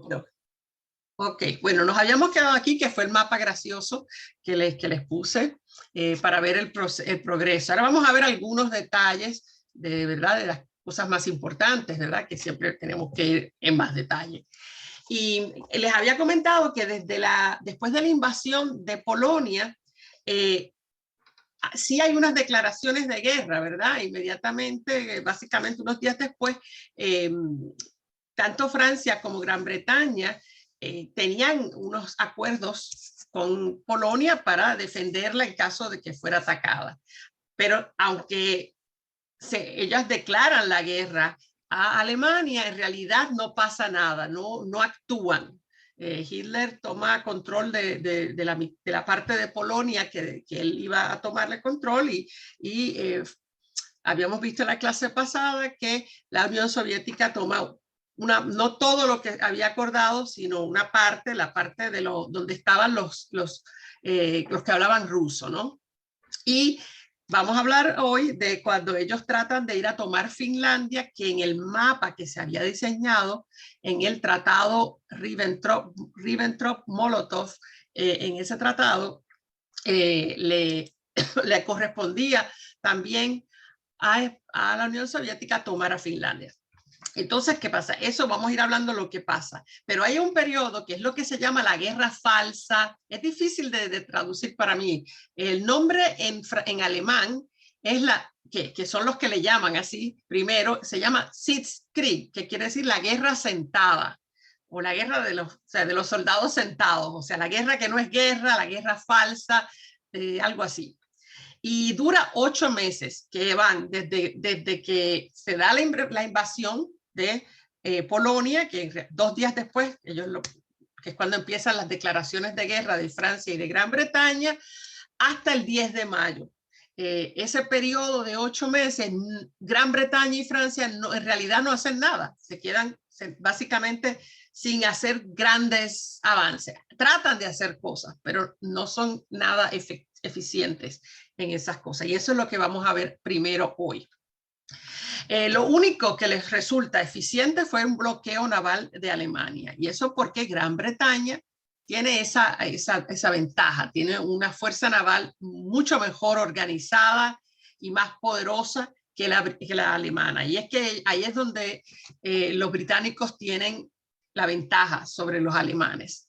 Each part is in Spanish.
creo. Ok, bueno, nos habíamos quedado aquí, que fue el mapa gracioso que les puse para ver el progreso. Ahora vamos a ver algunos detalles de verdad, de las cosas más importantes, ¿verdad? Que siempre tenemos que ir en más detalle. Y les había comentado que después de la invasión de Polonia, sí hay unas declaraciones de guerra, ¿verdad? Inmediatamente, básicamente unos días después, tanto Francia como Gran Bretaña tenían unos acuerdos con Polonia para defenderla en caso de que fuera atacada. Pero aunque ellas declaran la guerra a Alemania, en realidad no pasa nada, no actúan. Hitler toma control de la parte de Polonia que él iba a tomarle control y habíamos visto en la clase pasada que la Unión Soviética toma no todo lo que había acordado, sino una parte, la parte de donde estaban los que hablaban ruso, ¿no? Y vamos a hablar hoy de cuando ellos tratan de ir a tomar Finlandia, que en el mapa que se había diseñado en el tratado Ribbentrop-Molotov, en ese tratado le correspondía también a la Unión Soviética tomar a Finlandia. Entonces, ¿qué pasa? Eso vamos a ir hablando de lo que pasa. Pero hay un periodo que es lo que se llama la guerra falsa. Es difícil de traducir para mí. El nombre en alemán es que son los que le llaman así. Primero, se llama Sitzkrieg, que quiere decir la guerra sentada. O la guerra de los soldados sentados. O sea, la guerra que no es guerra, la guerra falsa, algo así. Y dura 8 meses, que van desde que se da la invasión de Polonia, que 2 días después, que es cuando empiezan las declaraciones de guerra de Francia y de Gran Bretaña, hasta el 10 de mayo. Ese periodo de 8 meses, Gran Bretaña y Francia en realidad no hacen nada, se quedan básicamente sin hacer grandes avances. Tratan de hacer cosas, pero no son nada eficientes en esas cosas. Y eso es lo que vamos a ver primero hoy. Lo único que les resulta eficiente fue un bloqueo naval de Alemania. Y eso porque Gran Bretaña tiene esa ventaja, tiene una fuerza naval mucho mejor organizada y más poderosa que la alemana. Y es que ahí es donde los británicos tienen la ventaja sobre los alemanes.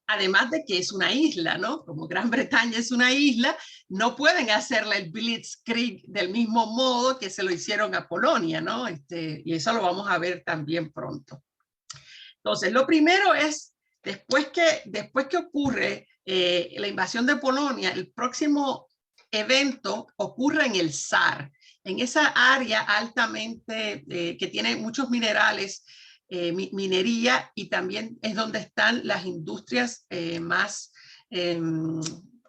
Además de que es una isla, ¿no? Como Gran Bretaña es una isla, no pueden hacerle el Blitzkrieg del mismo modo que se lo hicieron a Polonia, ¿no? Y eso lo vamos a ver también pronto. Entonces, lo primero es, después que ocurre la invasión de Polonia, el próximo evento ocurre en el Sar, en esa área altamente que tiene muchos minerales, minería, y también es donde están las industrias más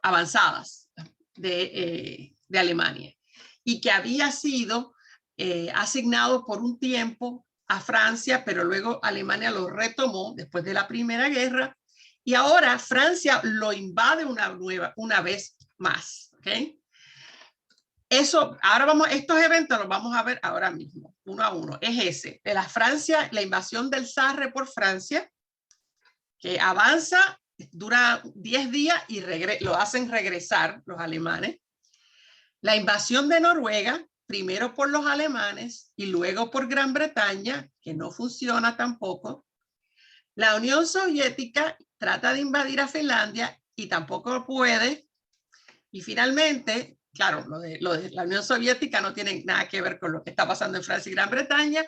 avanzadas de Alemania, y que había sido asignado por un tiempo a Francia, pero luego Alemania lo retomó después de la Primera Guerra, y ahora Francia lo invade una vez más. ¿Okay? Estos eventos los vamos a ver ahora mismo, uno a uno. Es ese, de la invasión del Sarre por Francia, que avanza, dura 10 días y lo hacen regresar los alemanes. La invasión de Noruega, primero por los alemanes y luego por Gran Bretaña, que no funciona tampoco. La Unión Soviética trata de invadir a Finlandia y tampoco puede. Y finalmente, claro, lo de la Unión Soviética no tiene nada que ver con lo que está pasando en Francia y Gran Bretaña,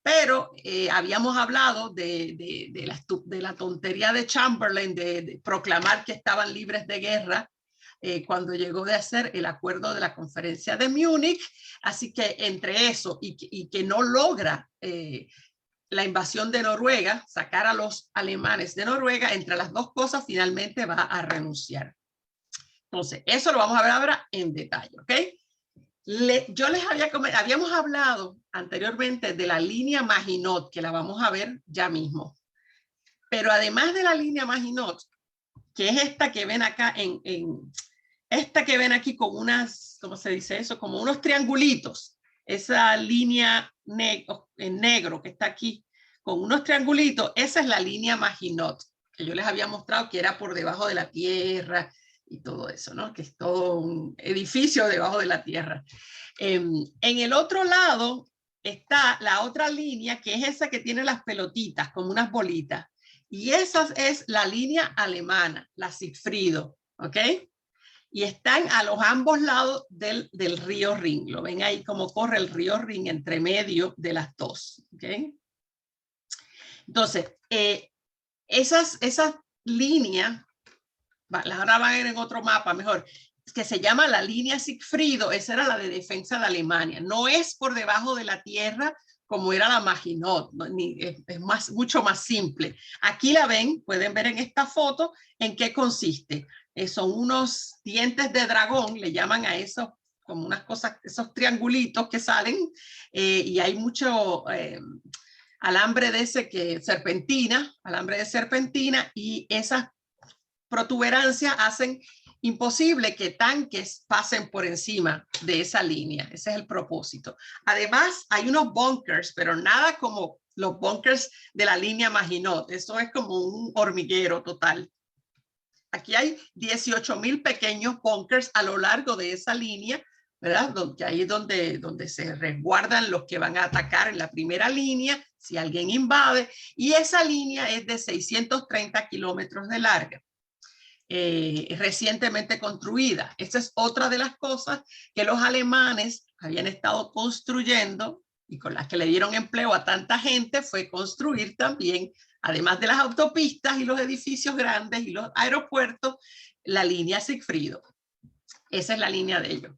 pero habíamos hablado de la tontería de Chamberlain de proclamar que estaban libres de guerra cuando llegó de hacer el acuerdo de la conferencia de Múnich. Así que entre eso y que no logra la invasión de Noruega, sacar a los alemanes de Noruega, entre las dos cosas finalmente va a renunciar. Entonces, eso lo vamos a ver ahora en detalle, ¿ok? Yo habíamos hablado anteriormente de la línea Maginot, que la vamos a ver ya mismo. Pero además de la línea Maginot, que es esta que ven acá, esta que ven aquí con unas, ¿cómo se dice eso? Como unos triangulitos. Esa línea en negro que está aquí con unos triangulitos, esa es la línea Maginot, que yo les había mostrado que era por debajo de la tierra y todo eso, ¿no? Que es todo un edificio debajo de la tierra. En el otro lado está la otra línea, que es esa que tiene las pelotitas, como unas bolitas. Y esa es la línea alemana, la Sigfrido, ¿ok? Y están a los ambos lados del río Rin. Lo ven ahí como corre el río Rin entre medio de las dos, ¿ok? Entonces, esas líneas, las ahora van a ver en otro mapa mejor, que se llama la línea Sigfrido, esa era la de defensa de Alemania. No es por debajo de la tierra como era la Maginot, ¿no? Es mucho más simple. Aquí la ven, pueden ver en esta foto en qué consiste. Son unos dientes de dragón, le llaman a esos, como unas cosas, esos triangulitos que salen, y hay mucho alambre de ese que serpentina, alambre de serpentina, y esas protuberancias hacen imposible que tanques pasen por encima de esa línea. Ese es el propósito. Además, hay unos bunkers, pero nada como los bunkers de la línea Maginot. Eso es como un hormiguero total. Aquí hay 18,000 pequeños bunkers a lo largo de esa línea, ¿verdad? Que ahí es donde se resguardan los que van a atacar en la primera línea, si alguien invade. Y esa línea es de 630 kilómetros de larga. Recientemente construida. Esta es otra de las cosas que los alemanes habían estado construyendo y con las que le dieron empleo a tanta gente fue construir también, además de las autopistas y los edificios grandes y los aeropuertos, la línea Sigfrido. Esa es la línea de ellos.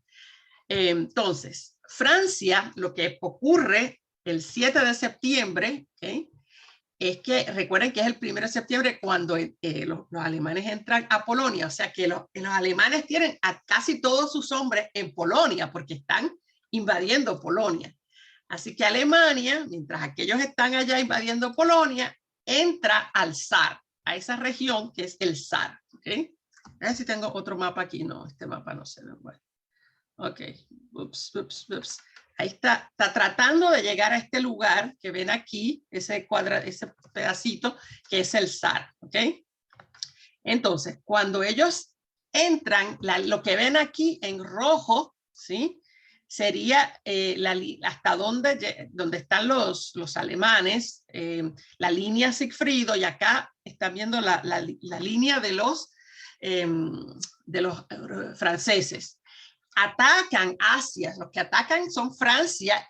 Entonces, Francia, lo que ocurre el 7 de septiembre, ¿okay? Es que recuerden que es el 1 de septiembre cuando los alemanes entran a Polonia, o sea que los alemanes tienen a casi todos sus hombres en Polonia porque están invadiendo Polonia. Así que Alemania, mientras aquellos están allá invadiendo Polonia, entra al Sar, a esa región que es el Sar. ¿Okay? A ver si tengo otro mapa aquí. No, este mapa no se ve. Bueno. Ok, ups. Ahí está tratando de llegar a este lugar que ven aquí, ese pedacito que es el Sar, ¿ok? Entonces, cuando ellos entran, lo que ven aquí en rojo, ¿sí? Sería hasta donde están los alemanes, la línea Sigfrido, y acá están viendo la línea de los franceses. Atacan Asia, los que atacan son Francia,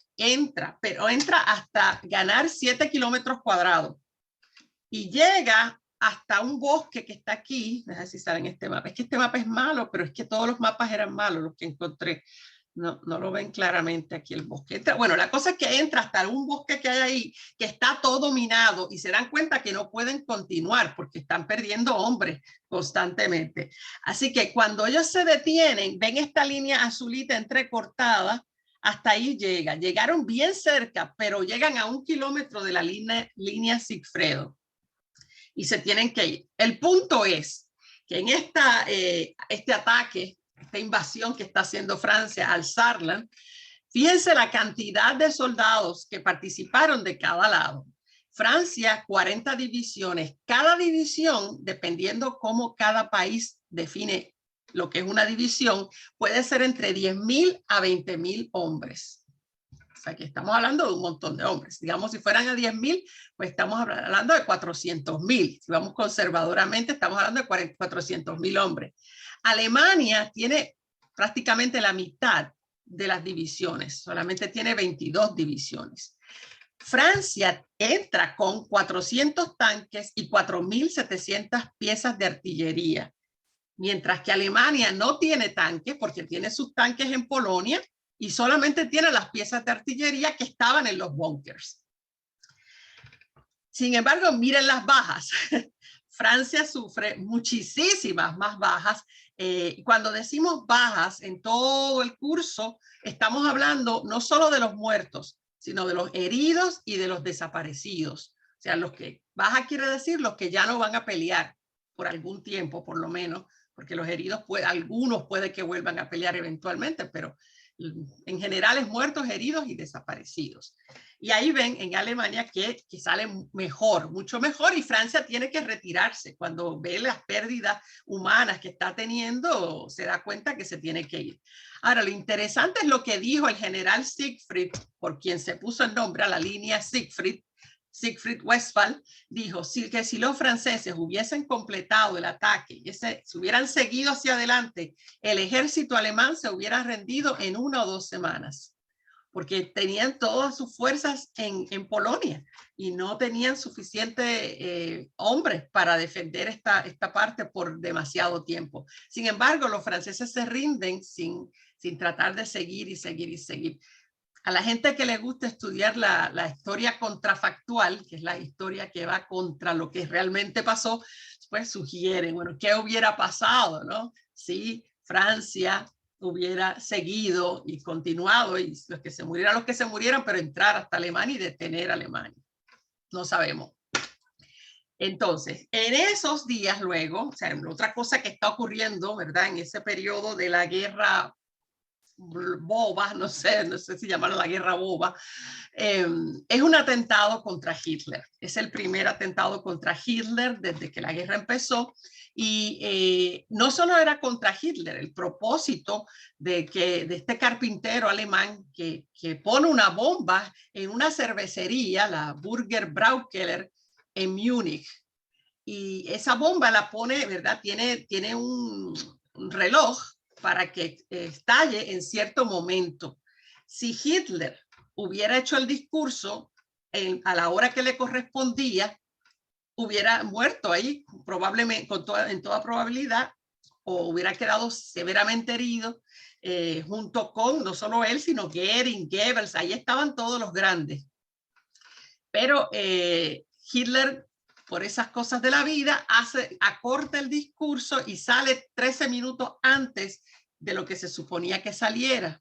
pero entra hasta ganar 7 kilómetros cuadrados y llega hasta un bosque que está aquí. No sé si sale en este mapa, es que este mapa es malo, pero es que todos los mapas eran malos los que encontré. No lo ven claramente aquí el bosque. Bueno, la cosa es que entra hasta un bosque que hay ahí, que está todo minado y se dan cuenta que no pueden continuar porque están perdiendo hombres constantemente. Así que cuando ellos se detienen, ven esta línea azulita entrecortada, hasta ahí llegan. Llegaron bien cerca, pero llegan a 1 kilómetro de la línea Sigfredo y se tienen que ir. El punto es que en este ataque, esta invasión que está haciendo Francia al Saarland, fíjense la cantidad de soldados que participaron de cada lado. Francia, 40 divisiones. Cada división, dependiendo cómo cada país define lo que es una división, puede ser entre 10,000 a 20,000 hombres. O sea que estamos hablando de un montón de hombres. Digamos, si fueran a 10,000, pues estamos hablando de 400,000. Si vamos conservadoramente, estamos hablando de 400,000 hombres. Alemania tiene prácticamente la mitad de las divisiones, solamente tiene 22 divisiones. Francia entra con 400 tanques y 4,700 piezas de artillería, mientras que Alemania no tiene tanques porque tiene sus tanques en Polonia y solamente tiene las piezas de artillería que estaban en los bunkers. Sin embargo, miren las bajas. Francia sufre muchísimas más bajas. Cuando decimos bajas en todo el curso, estamos hablando no solo de los muertos, sino de los heridos y de los desaparecidos. O sea, los que baja quiere decir los que ya no van a pelear por algún tiempo, por lo menos, porque los heridos, algunos puede que vuelvan a pelear eventualmente, pero en generales muertos, heridos y desaparecidos. Y ahí ven en Alemania que sale mejor, mucho mejor, y Francia tiene que retirarse. Cuando ve las pérdidas humanas que está teniendo, se da cuenta que se tiene que ir. Ahora, lo interesante es lo que dijo el general Siegfried, por quien se puso el nombre a la línea Siegfried Westphal, dijo que si los franceses hubiesen completado el ataque y se hubieran seguido hacia adelante, el ejército alemán se hubiera rendido en 1 o 2 semanas, porque tenían todas sus fuerzas en Polonia y no tenían suficientes hombres para defender esta parte por demasiado tiempo. Sin embargo, los franceses se rinden sin tratar de seguir y seguir y seguir. A la gente que le gusta estudiar la historia contrafactual, que es la historia que va contra lo que realmente pasó, pues sugieren, bueno, ¿qué hubiera pasado, no? Si Francia hubiera seguido y continuado, y los que se murieran, pero entrar hasta Alemania y detener a Alemania. No sabemos. Entonces, en esos días luego, o sea, otra cosa que está ocurriendo, ¿verdad? En ese periodo de la guerra boba, no sé si llamarlo la guerra boba, es un atentado contra Hitler. Es el primer atentado contra Hitler desde que la guerra empezó. Y no solo era contra Hitler, el propósito de este carpintero alemán que pone una bomba en una cervecería, la Burger Braukeller, en Múnich. Y esa bomba la pone, ¿verdad? Tiene un reloj para que estalle en cierto momento. Si Hitler hubiera hecho el discurso a la hora que le correspondía, hubiera muerto ahí, probablemente, en toda probabilidad, o hubiera quedado severamente herido, junto con no solo él, sino Goering, Goebbels, ahí estaban todos los grandes. Pero Hitler, por esas cosas de la vida, acorta el discurso y sale 13 minutos antes de lo que se suponía que saliera.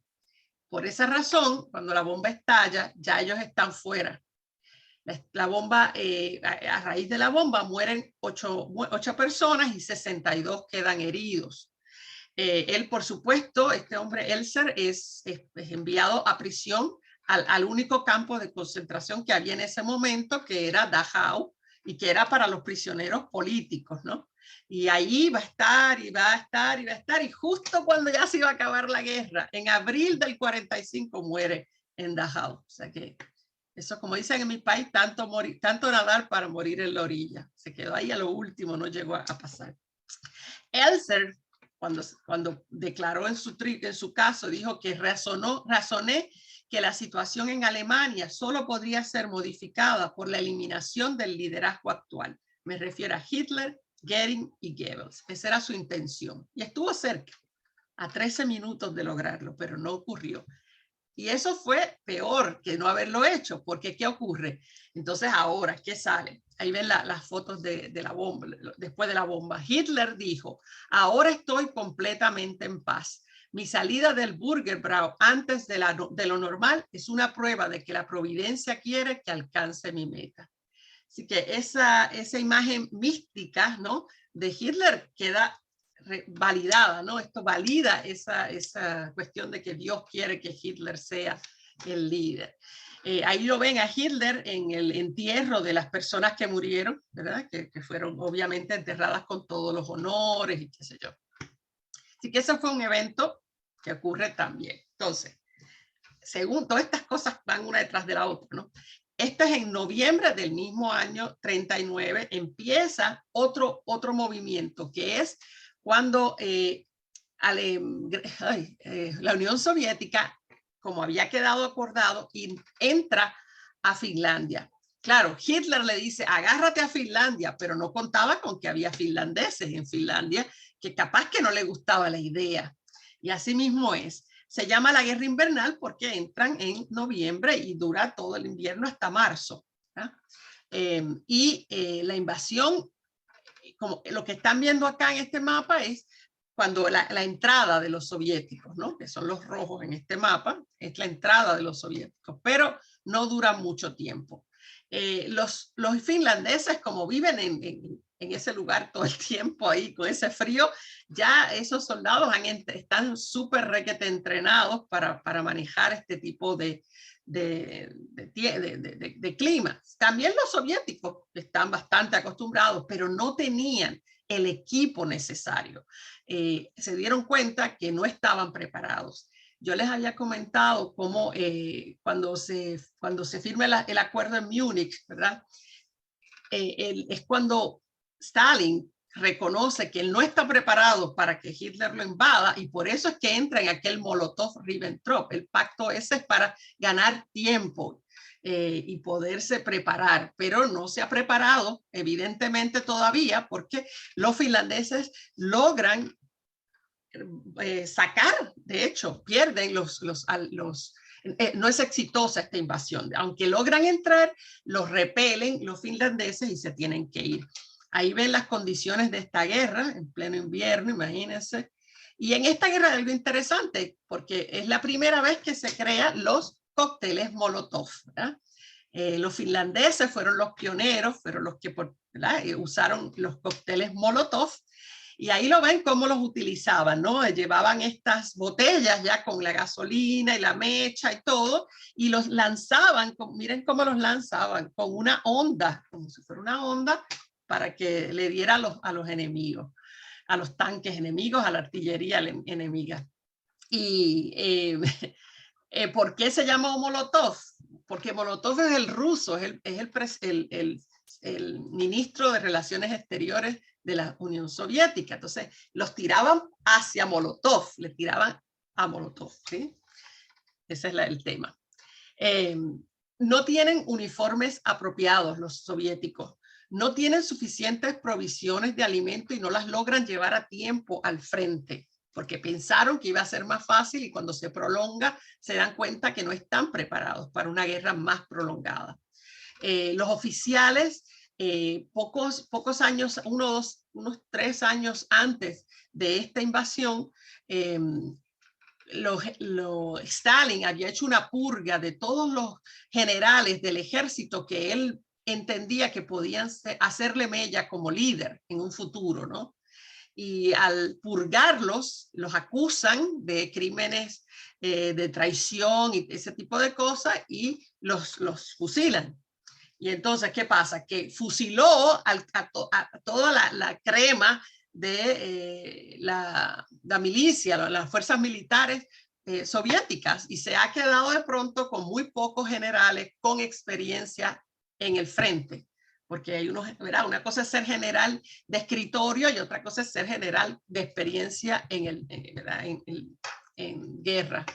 Por esa razón, cuando la bomba estalla, ya ellos están fuera. La bomba, a raíz de la bomba mueren 8 personas y 62 quedan heridos. Él, por supuesto, este hombre Elser es enviado a prisión al único campo de concentración que había en ese momento, que era Dachau, y que era para los prisioneros políticos, ¿no? Y ahí va a estar, y va a estar, y va a estar, y justo cuando ya se iba a acabar la guerra, en abril del 45 muere en Dachau. O sea que eso, como dicen en mi país, tanto nadar para morir en la orilla. Se quedó ahí a lo último, no llegó a pasar. Elser, cuando declaró en su caso, dijo que razoné que la situación en Alemania solo podría ser modificada por la eliminación del liderazgo actual. Me refiero a Hitler, Goering y Goebbels. Esa era su intención. Y estuvo cerca, a 13 minutos de lograrlo, pero no ocurrió. Y eso fue peor que no haberlo hecho, porque ¿qué ocurre? Entonces ahora, ¿qué sale? Ahí ven las fotos de la bomba, después de la bomba. Hitler dijo, ahora estoy completamente en paz. Mi salida del Burgerbrau antes de lo normal es una prueba de que la providencia quiere que alcance mi meta. Así que esa imagen mística, ¿no?, de Hitler queda validada, ¿no? Esto valida esa cuestión de que Dios quiere que Hitler sea el líder. Ahí lo ven a Hitler en el entierro de las personas que murieron, ¿verdad? Que fueron obviamente enterradas con todos los honores y qué sé yo. Así que ese fue un evento que ocurre también. Entonces, según todas estas cosas van una detrás de la otra, ¿no? Este es en noviembre del mismo año 39, empieza otro movimiento, que es cuando la Unión Soviética, como había quedado acordado, entra a Finlandia. Claro, Hitler le dice, agárrate a Finlandia, pero no contaba con que había finlandeses en Finlandia, que capaz que no le gustaba la idea. Y así mismo es. Se llama la guerra invernal porque entran en noviembre y dura todo el invierno hasta marzo. La invasión, como lo que están viendo acá en este mapa, es cuando la entrada de los soviéticos, ¿no?, que son los rojos en este mapa, es la entrada de los soviéticos, pero no dura mucho tiempo. Los finlandeses, como viven en ese lugar todo el tiempo ahí con ese frío, ya esos soldados están súper requete entrenados para manejar este tipo de clima. También los soviéticos están bastante acostumbrados, pero no tenían el equipo necesario. Se dieron cuenta que no estaban preparados. Yo les había comentado cómo cuando se firma el acuerdo en Múnich, ¿verdad? Es cuando Stalin reconoce que él no está preparado para que Hitler lo invada y por eso es que entra en aquel Molotov-Ribbentrop. El pacto ese es para ganar tiempo y poderse preparar, pero no se ha preparado evidentemente todavía porque los finlandeses logran sacar, de hecho, pierden no es exitosa esta invasión. Aunque logran entrar, los repelen los finlandeses y se tienen que ir. Ahí ven las condiciones de esta guerra, en pleno invierno, imagínense. Y en esta guerra hay algo interesante, porque es la primera vez que se crean los cócteles Molotov, ¿verdad? Los finlandeses fueron los pioneros, fueron los que usaron los cócteles Molotov. Y ahí lo ven cómo los utilizaban, ¿no? Llevaban estas botellas ya con la gasolina y la mecha y todo, y los lanzaban, miren cómo los lanzaban, con una onda, como si fuera una onda, para que le diera a los enemigos, a los tanques enemigos, a la artillería enemiga. Y ¿por qué se llamó Molotov? Porque Molotov es el ruso, es el ministro de Relaciones Exteriores de la Unión Soviética. Entonces, los tiraban hacia Molotov, le tiraban a Molotov, ¿sí? Ese es el tema. No tienen uniformes apropiados los soviéticos, no tienen suficientes provisiones de alimento y no las logran llevar a tiempo al frente, porque pensaron que iba a ser más fácil y cuando se prolonga se dan cuenta que no están preparados para una guerra más prolongada. Los oficiales, pocos años, unos 3 años antes de esta invasión, Stalin había hecho una purga de todos los generales del ejército que él entendía que podían hacerle mella como líder en un futuro, ¿no? Y al purgarlos, los acusan de crímenes de traición y ese tipo de cosas y los fusilan. Y entonces, ¿qué pasa? Que fusiló a toda la crema de la milicia, las fuerzas militares soviéticas, y se ha quedado de pronto con muy pocos generales con experiencia en el frente. Porque hay ¿verdad? Una cosa es ser general de escritorio y otra cosa es ser general de experiencia en guerra.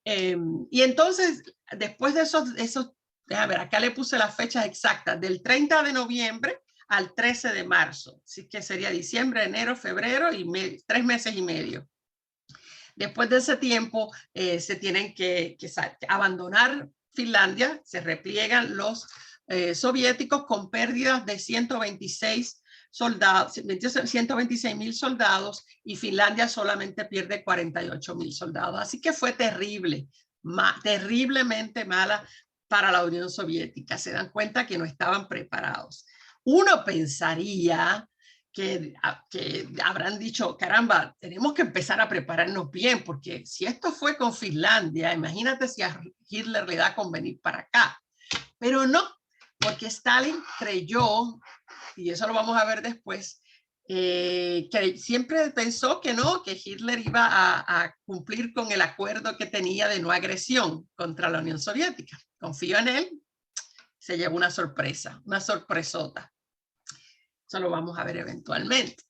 Y entonces, después de esos déjame ver, acá le puse las fechas exactas, del 30 de noviembre al 13 de marzo, así que sería diciembre, enero, febrero y 3 meses y medio. Después de ese tiempo se tienen que abandonar Finlandia, se repliegan los soviéticos con pérdidas de 126 soldados, 126,000 soldados y Finlandia solamente pierde 48,000 soldados. Así que fue terrible, terriblemente mala para la Unión Soviética. Se dan cuenta que no estaban preparados. Uno pensaría que habrán dicho, caramba, tenemos que empezar a prepararnos bien, porque si esto fue con Finlandia, imagínate si a Hitler le da con venir para acá. Pero no, porque Stalin creyó, y eso lo vamos a ver después, que siempre pensó que no, que Hitler iba a cumplir con el acuerdo que tenía de no agresión contra la Unión Soviética. Confío en él, se llevó una sorpresa, una sorpresota. Eso lo vamos a ver eventualmente.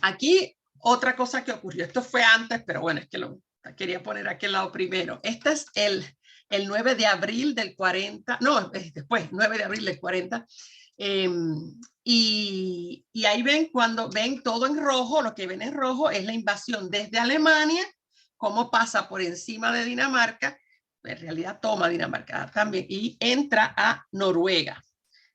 Aquí otra cosa que ocurrió, esto fue antes, pero bueno, es que lo quería poner aquí al lado primero. Este es el 9 de abril del 40, no, después, 9 de abril del 40. Y ahí ven, cuando ven todo en rojo, lo que ven en rojo es la invasión desde Alemania, cómo pasa por encima de Dinamarca, en realidad toma Dinamarca también, y entra a Noruega.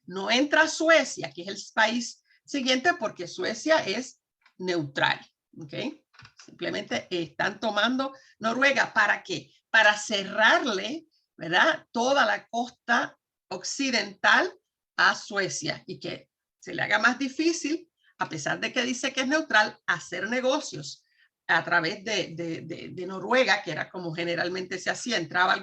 No entra a Suecia, que es el país siguiente, porque Suecia es neutral, ¿ok? Simplemente están tomando Noruega. ¿Para qué? Para cerrarle, ¿verdad? Toda la costa occidental a Suecia y que se le haga más difícil, a pesar de que dice que es neutral, hacer negocios a través de Noruega, que era como generalmente se hacía, entraba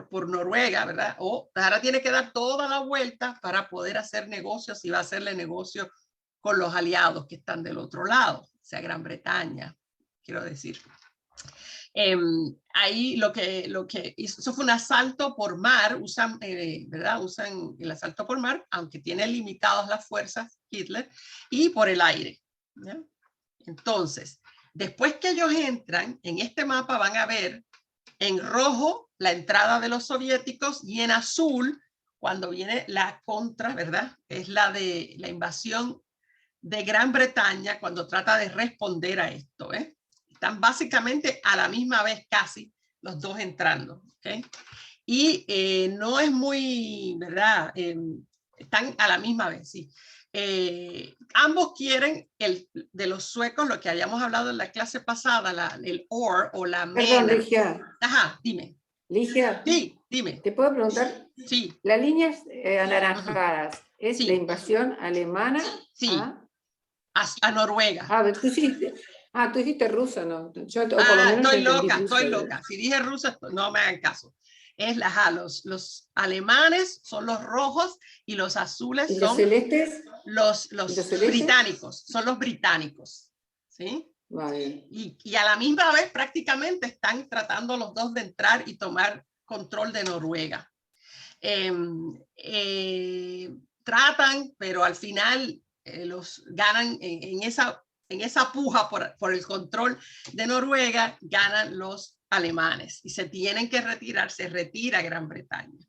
por Noruega, ¿verdad? O ahora tiene que dar toda la vuelta para poder hacer negocios y va a hacerle negocio con los aliados que están del otro lado, o sea, Gran Bretaña, quiero decir. Ahí lo que hizo, eso fue un asalto por mar, ¿verdad? Usan el asalto por mar, aunque tiene limitadas las fuerzas Hitler, y por el aire, ¿ya? Entonces, después que ellos entran, en este mapa van a ver en rojo la entrada de los soviéticos y en azul cuando viene la contra, ¿verdad? Es la de la invasión de Gran Bretaña cuando trata de responder a esto, ¿eh? Están básicamente a la misma vez casi los dos entrando, ¿ok? Y no es muy, ¿verdad? Están a la misma vez, sí. Ambos quieren de los suecos, lo que habíamos hablado en la clase pasada, el ore o la mena. Perdón, Ligia. Ajá, dime. Ligia. Sí, dime. ¿Te puedo preguntar? Sí. Las líneas anaranjadas, ¿es sí. la invasión alemana? Sí. A Noruega. Tú dijiste rusa, ¿no? Yo, por lo menos estoy loca. Si dije rusa, no me hagan caso. Es los alemanes son los rojos y los azules son celestes? Los británicos, son los británicos, ¿sí? Vale. Y a la misma vez prácticamente están tratando los dos de entrar y tomar control de Noruega. Tratan, pero al final los ganan en esa puja por el control de Noruega, ganan los alemanes y se tienen que retirar, se retira Gran Bretaña.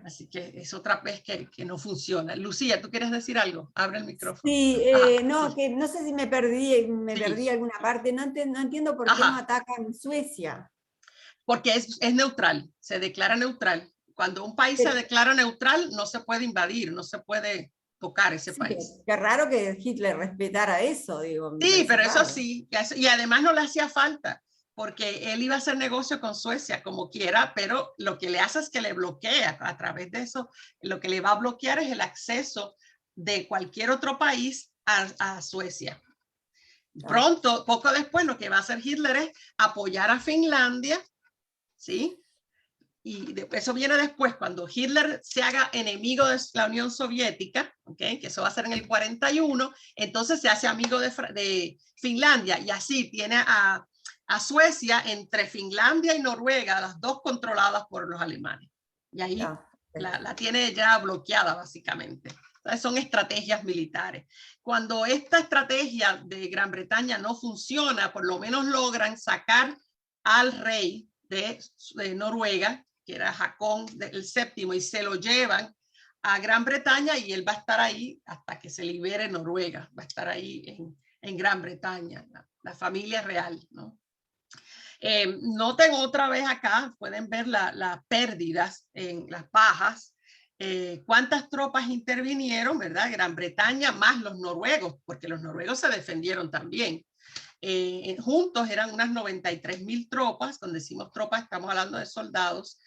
Así que es otra vez que no funciona. Lucía, ¿tú quieres decir algo? Abre el micrófono. Sí, no, que no sé si me perdí alguna parte, no entiendo por qué no atacan Suecia. Porque es neutral, se declara neutral. Cuando un país se declara neutral, no se puede invadir, no se puede tocar ese país. Qué raro que Hitler respetara eso, digo. Sí, pero eso sí, y además no le hacía falta, porque él iba a hacer negocio con Suecia como quiera, pero lo que le hace es que le bloquea a través de eso, lo que le va a bloquear es el acceso de cualquier otro país a Suecia. Pronto, poco después, lo que va a hacer Hitler es apoyar a Finlandia, ¿sí? Y eso viene después, cuando Hitler se haga enemigo de la Unión Soviética, ¿okay? Que eso va a ser en el 41, entonces se hace amigo de Finlandia y así tiene a Suecia entre Finlandia y Noruega, las dos controladas por los alemanes. Y ahí la tiene ya bloqueada básicamente. Entonces son estrategias militares. Cuando esta estrategia de Gran Bretaña no funciona, por lo menos logran sacar al rey de Noruega, que era Haakon el séptimo, y se lo llevan a Gran Bretaña y él va a estar ahí hasta que se libere Noruega, va a estar ahí en Gran Bretaña, la familia real, ¿no? Noten otra vez acá, pueden ver las pérdidas en las bajas, cuántas tropas intervinieron, ¿verdad? Gran Bretaña más los noruegos, porque los noruegos se defendieron también. Juntos eran unas 93.000 tropas, cuando decimos tropas estamos hablando de soldados,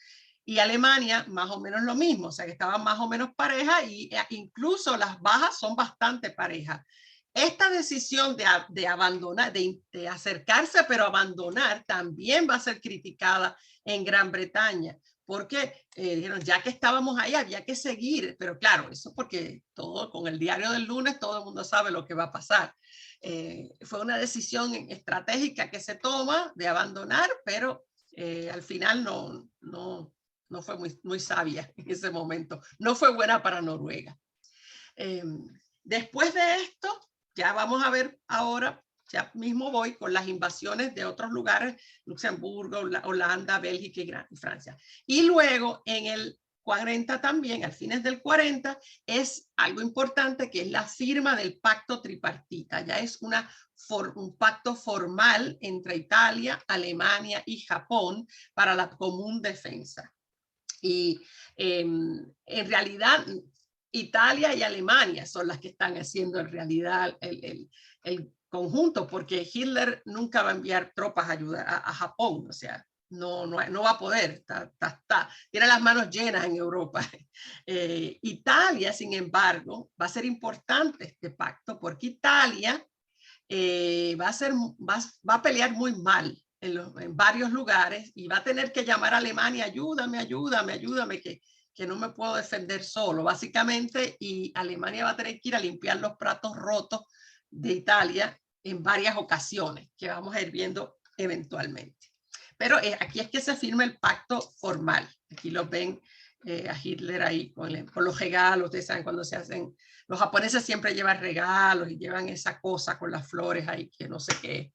y Alemania más o menos lo mismo, o sea que estaban más o menos parejas y incluso las bajas son bastante parejas. Esta decisión de abandonar, de acercarse pero abandonar, también va a ser criticada en Gran Bretaña, porque dijeron, ya que estábamos ahí, había que seguir, pero claro, eso porque todo con el diario del lunes, todo el mundo sabe lo que va a pasar. Fue una decisión estratégica que se toma de abandonar, pero al final no fue muy sabia en ese momento. No fue buena para Noruega. Después de esto, ya vamos a ver ahora, ya mismo voy con las invasiones de otros lugares, Luxemburgo, Holanda, Bélgica y Francia. Y luego en el 40 también, al fines del 40, es algo importante que es la firma del pacto tripartita. Ya es un pacto formal entre Italia, Alemania y Japón para la común defensa. Y en realidad Italia y Alemania son las que están haciendo en realidad el conjunto, porque Hitler nunca va a enviar tropas a ayudar a Japón, o sea, no va a poder, tiene las manos llenas en Europa. Italia, sin embargo, va a ser importante este pacto porque Italia va a pelear muy mal en varios lugares y va a tener que llamar a Alemania, ayúdame, que no me puedo defender solo, básicamente, y Alemania va a tener que ir a limpiar los platos rotos de Italia en varias ocasiones, que vamos a ir viendo eventualmente. Pero aquí es que se firma el pacto formal. Aquí los ven a Hitler ahí con los regalos. Ustedes saben cuando se hacen, los japoneses siempre llevan regalos y llevan esa cosa con las flores ahí que no sé qué.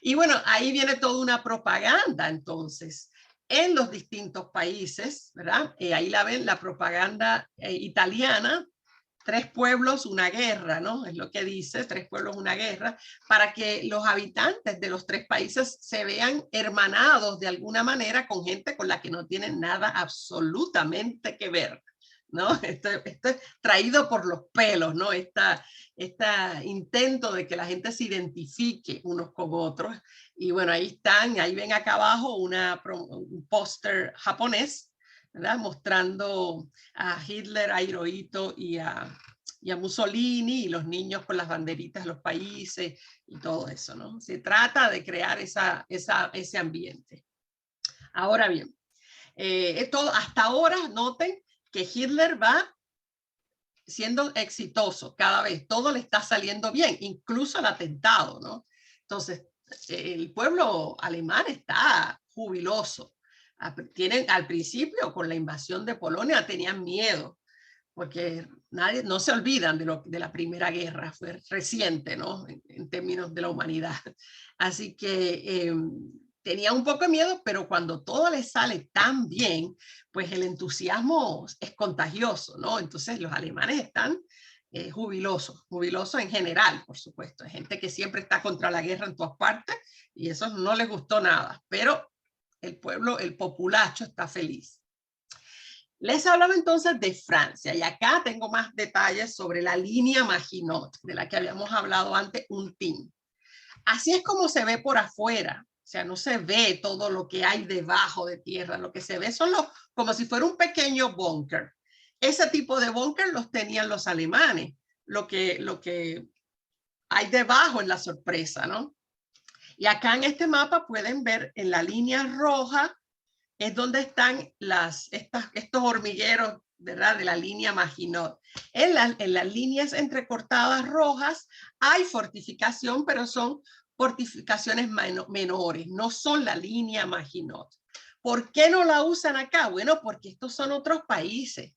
Y bueno, ahí viene toda una propaganda entonces en los distintos países, ¿verdad? Ahí la ven, la propaganda italiana. 3 pueblos, una guerra, ¿no? Es lo que dice, 3 pueblos, una guerra, para que los habitantes de los 3 países se vean hermanados de alguna manera con gente con la que no tienen nada absolutamente que ver, ¿no? Esto es traído por los pelos, ¿no? Este intento de que la gente se identifique unos con otros. Y bueno, ahí están, ahí ven acá abajo un póster japonés, ¿verdad? Mostrando a Hitler, a Hirohito y a Mussolini y los niños con las banderitas de los países y todo eso, ¿no? Se trata de crear ese ambiente. Ahora bien, hasta ahora noten que Hitler va siendo exitoso cada vez, todo le está saliendo bien, incluso el atentado, ¿no? Entonces, el pueblo alemán está jubiloso. Al principio, con la invasión de Polonia, tenían miedo, porque no se olvidan de la Primera Guerra, fue reciente, ¿no? En términos de la humanidad. Así que tenía un poco de miedo, pero cuando todo les sale tan bien, pues el entusiasmo es contagioso, ¿no? Entonces los alemanes están jubilosos en general, por supuesto. Hay gente que siempre está contra la guerra en todas partes y eso no les gustó nada, pero el pueblo, el populacho está feliz. Les hablaba entonces de Francia y acá tengo más detalles sobre la línea Maginot, de la que habíamos hablado antes un tin. Así es como se ve por afuera, o sea, no se ve todo lo que hay debajo de tierra, lo que se ve son como si fuera un pequeño búnker. Ese tipo de búnker los tenían los alemanes, lo que hay debajo es la sorpresa, ¿no? Y acá en este mapa pueden ver en la línea roja es donde están estos hormigueros, ¿verdad? De la línea Maginot. En las líneas entrecortadas rojas hay fortificación, pero son fortificaciones menores, no son la línea Maginot. ¿Por qué no la usan acá? Bueno, porque estos son otros países.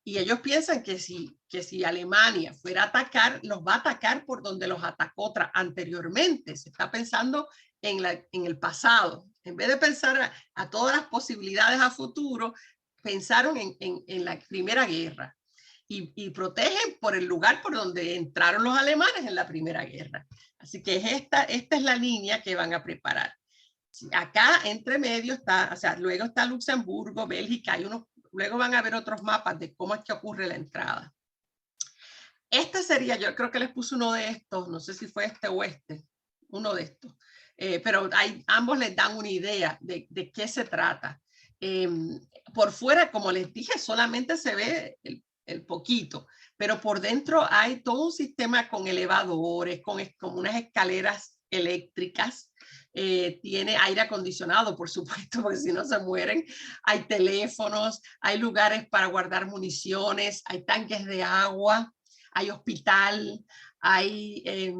Y ellos piensan que si Alemania fuera a atacar, los va a atacar por donde los atacó anteriormente. Se está pensando en el pasado. En vez de pensar a todas las posibilidades a futuro, pensaron en la Primera Guerra. Y protegen por el lugar por donde entraron los alemanes en la Primera Guerra. Así que esta es la línea que van a preparar. Acá entre medio está, o sea, luego está Luxemburgo, Bélgica, luego van a ver otros mapas de cómo es que ocurre la entrada. Este sería, yo creo que les puse uno de estos, no sé si fue este o este, uno de estos, pero ambos les dan una idea de qué se trata. Por fuera, como les dije, solamente se ve el poquito, pero por dentro hay todo un sistema con elevadores, con unas escaleras eléctricas. Tiene aire acondicionado, por supuesto, porque si no se mueren. Hay teléfonos, hay lugares para guardar municiones, hay tanques de agua, hay hospital, hay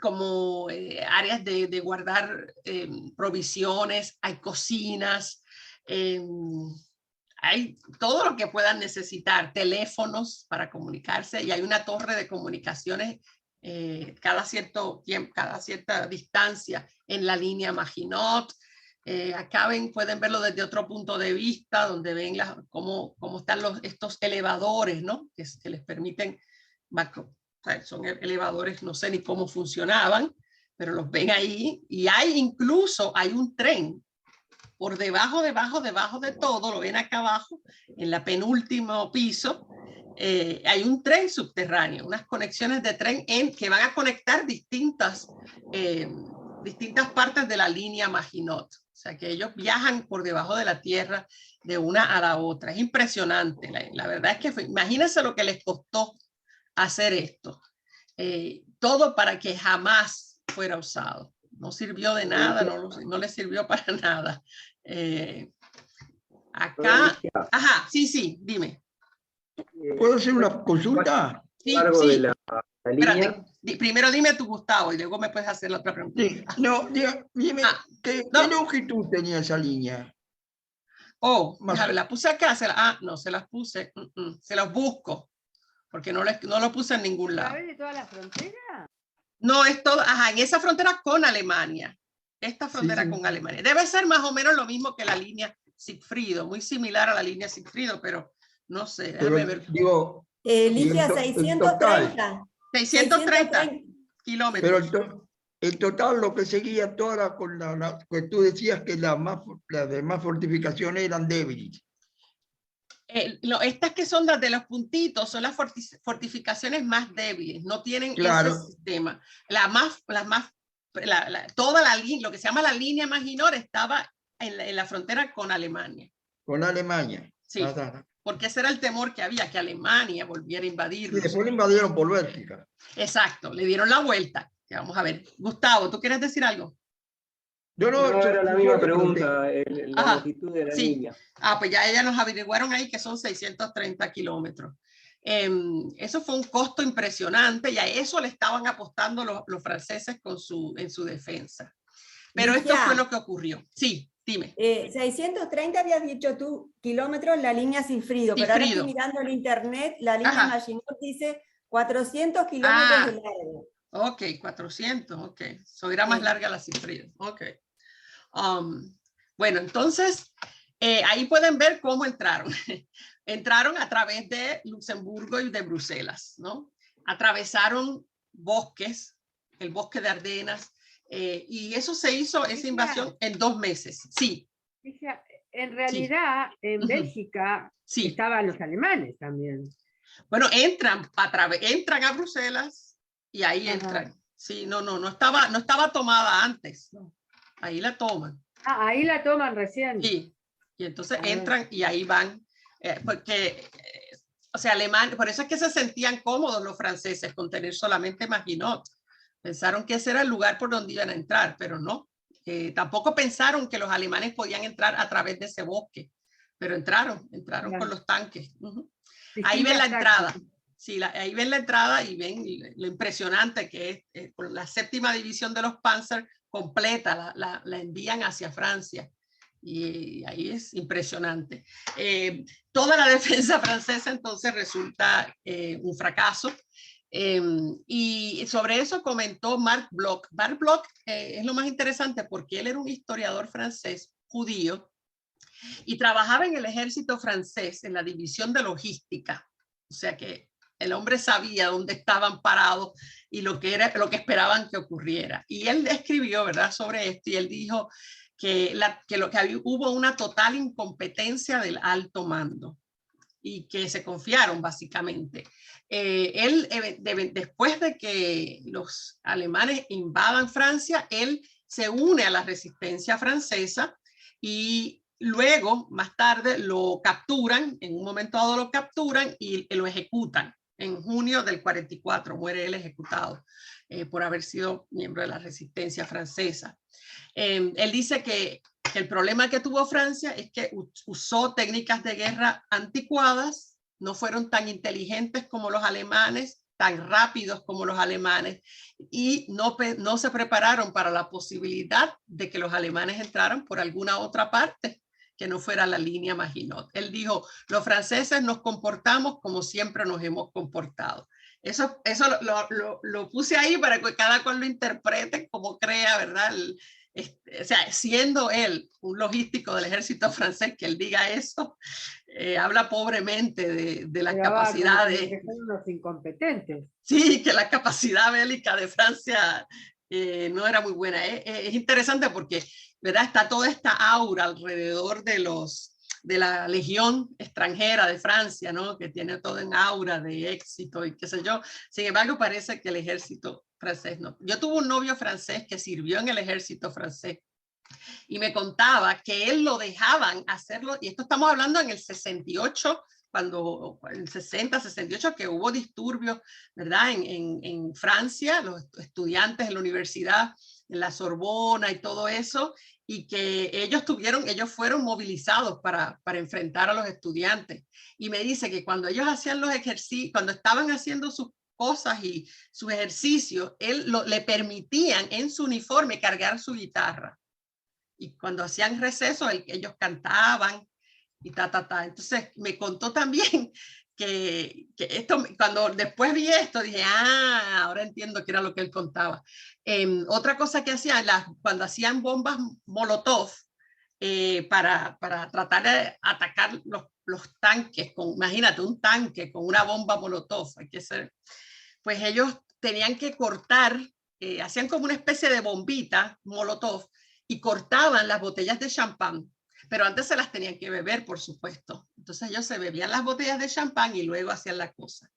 como áreas de guardar provisiones, hay cocinas, hay todo lo que puedan necesitar, teléfonos para comunicarse y hay una torre de comunicaciones cada cierto tiempo, cada cierta distancia en la línea Maginot. Acá pueden verlo desde otro punto de vista, donde ven cómo están estos elevadores, ¿no? Que les permiten, son elevadores, no sé ni cómo funcionaban, pero los ven ahí. Y incluso hay un tren por debajo de todo, lo ven acá abajo, en la penúltimo piso. Hay un tren subterráneo, unas conexiones de tren que van a conectar distintas distintas partes de la línea Maginot. O sea, que ellos viajan por debajo de la tierra de una a la otra. Es impresionante. La verdad es que imagínense lo que les costó hacer esto. Todo para que jamás fuera usado. No sirvió de nada, no le sirvió para nada. Acá, ajá, sí, dime. ¿Puedo hacer una consulta? Sí, largo de sí. la línea. Espérate, primero dime tu, Gustavo, y luego me puedes hacer la otra pregunta. Sí, no, dime, ¿qué longitud tenía esa línea? Déjame, la puse acá, no, se las puse, se las busco, porque no lo puse en ningún lado. ¿Sabes de toda la frontera? No, es todo, en esa frontera con Alemania, esta frontera con Alemania. Debe ser más o menos lo mismo que la línea Sigfrido, muy similar a la línea Sigfrido, pero no sé, déjame ver. Digo, Ligia, el 630. 630 kilómetros. Pero el total, lo que seguía toda con que tú decías que las demás fortificaciones eran débiles. Estas que son las de los puntitos son las fortificaciones más débiles, no tienen Claro. ese sistema. Toda la línea, lo que se llama la línea Maginot, estaba en la frontera con Alemania. Con Alemania. Sí, porque ese era el temor que había, que Alemania volviera a invadirlos. Y después lo invadieron por Bélgica. Exacto, le dieron la vuelta. Vamos a ver. Gustavo, ¿tú quieres decir algo? No, era la misma pregunta, la longitud de la línea. Pues ya nos averiguaron ahí que son 630 kilómetros. Eso fue un costo impresionante y a eso le estaban apostando los franceses en su defensa. Pero esto fue lo que ocurrió. Sí, dime. 630 habías dicho tú kilómetros la línea Sigfrido, pero ahora estoy mirando en internet, la línea Maginot dice 400 kilómetros de largo. Ok, 400, ok. So era más larga la Sigfrido. Ok. Bueno, entonces, ahí pueden ver cómo entraron. Entraron a través de Luxemburgo y de Bruselas, ¿no? Atravesaron bosques, el bosque de Ardenas, y eso se hizo, esa invasión, en 2 meses. Sí. En realidad, en Bélgica estaban los alemanes también. Bueno, entran a Bruselas y ahí entran. Sí, no estaba tomada antes. No. Ahí la toman. Ahí la toman recién. Sí, y entonces entran y ahí van, porque, o sea, por eso es que se sentían cómodos los franceses con tener solamente Maginot. Pensaron que ese era el lugar por donde iban a entrar, pero no. Tampoco pensaron que los alemanes podían entrar a través de ese bosque, pero entraron con los tanques. Ahí ven la entrada. Sí, ahí ven la entrada y ven lo impresionante que es. Con la 7ª división de los Panzer completa, la envían hacia Francia. Y ahí es impresionante. Toda la defensa francesa entonces resulta un fracaso. Y sobre eso comentó Marc Bloch. Marc Bloch es lo más interesante porque él era un historiador francés judío y trabajaba en el ejército francés en la división de logística. O sea que el hombre sabía dónde estaban parados y lo que esperaban que ocurriera. Y él escribió, ¿verdad?, sobre esto, y él dijo que hubo una total incompetencia del alto mando y que se confiaron básicamente. Después de que los alemanes invadan Francia, él se une a la resistencia francesa y luego, más tarde, lo capturan, en un momento dado lo capturan y lo ejecutan. En junio del 44 muere él ejecutado por haber sido miembro de la resistencia francesa. Él dice que el problema que tuvo Francia es que usó técnicas de guerra anticuadas, no fueron tan inteligentes como los alemanes, tan rápidos como los alemanes, y no se prepararon para la posibilidad de que los alemanes entraran por alguna otra parte que no fuera la línea Maginot. Él dijo, los franceses nos comportamos como siempre nos hemos comportado. Eso lo puse ahí para que cada cual lo interprete como crea, ¿verdad? O sea, siendo él un logístico del ejército francés, que él diga eso, habla pobremente de las capacidades. Que son unos incompetentes. Sí, que la capacidad bélica de Francia no era muy buena. Es interesante porque, ¿verdad?, está toda esta aura alrededor de la legión extranjera de Francia, ¿no?, que tiene todo en aura de éxito y qué sé yo. Sin embargo, parece que el ejército francés no. Yo tuve un novio francés que sirvió en el ejército francés y me contaba que él lo dejaban hacerlo, y esto estamos hablando en el 68, cuando en 60, 68, que hubo disturbios, ¿verdad? En Francia, los estudiantes en la universidad, en la Sorbona y todo eso, y que ellos fueron movilizados para enfrentar a los estudiantes. Y me dice que cuando ellos hacían los ejercicios, cuando estaban haciendo sus cosas y sus ejercicios, le permitían en su uniforme cargar su guitarra. Y cuando hacían recesos, ellos cantaban y Entonces me contó también que esto, cuando después vi esto, dije, ahora entiendo qué era lo que él contaba. Otra cosa que hacían, cuando hacían bombas Molotov, para tratar de atacar los tanques, imagínate, un tanque con una bomba Molotov, pues ellos tenían que cortar, hacían como una especie de bombita Molotov y cortaban las botellas de champán. Pero antes se las tenían que beber, por supuesto. Entonces ellos se bebían las botellas de champán y luego hacían la cosa.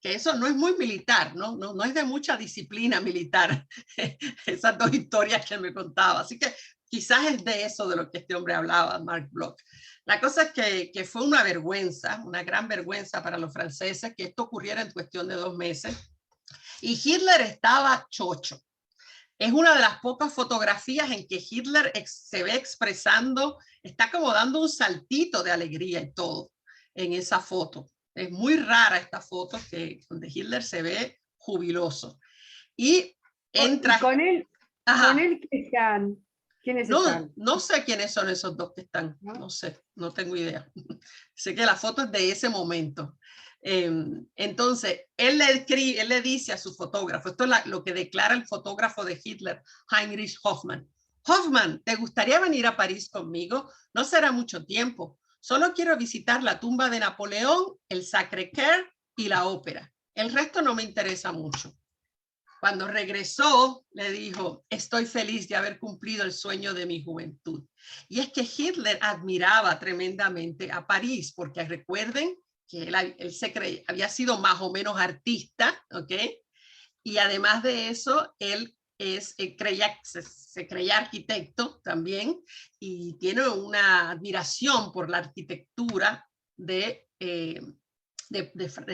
Que eso no es muy militar, ¿no? No es de mucha disciplina militar, esas dos historias que me contaba. Así que quizás es de eso de lo que este hombre hablaba, Marc Bloch. La cosa es que fue una vergüenza, una gran vergüenza para los franceses que esto ocurriera en cuestión de 2 meses. Y Hitler estaba chocho. Es una de las pocas fotografías en que Hitler se ve expresando, está como dando un saltito de alegría y todo en esa foto. Es muy rara esta foto donde Hitler se ve jubiloso. Y entra... ¿Y con él qué están? ¿Quiénes están? No sé quiénes son esos dos que están. No sé, no tengo idea. Sé que la foto es de ese momento. Entonces, él le dice a su fotógrafo, esto es lo que declara el fotógrafo de Hitler, Heinrich Hoffmann. Hoffmann, ¿te gustaría venir a París conmigo? No será mucho tiempo. Solo quiero visitar la tumba de Napoleón, el Sacré-Cœur y la ópera. El resto no me interesa mucho. Cuando regresó, le dijo, estoy feliz de haber cumplido el sueño de mi juventud. Y es que Hitler admiraba tremendamente a París, porque recuerden que él había sido más o menos artista, ¿ok? Y además de eso, él se creía arquitecto también y tiene una admiración por la arquitectura de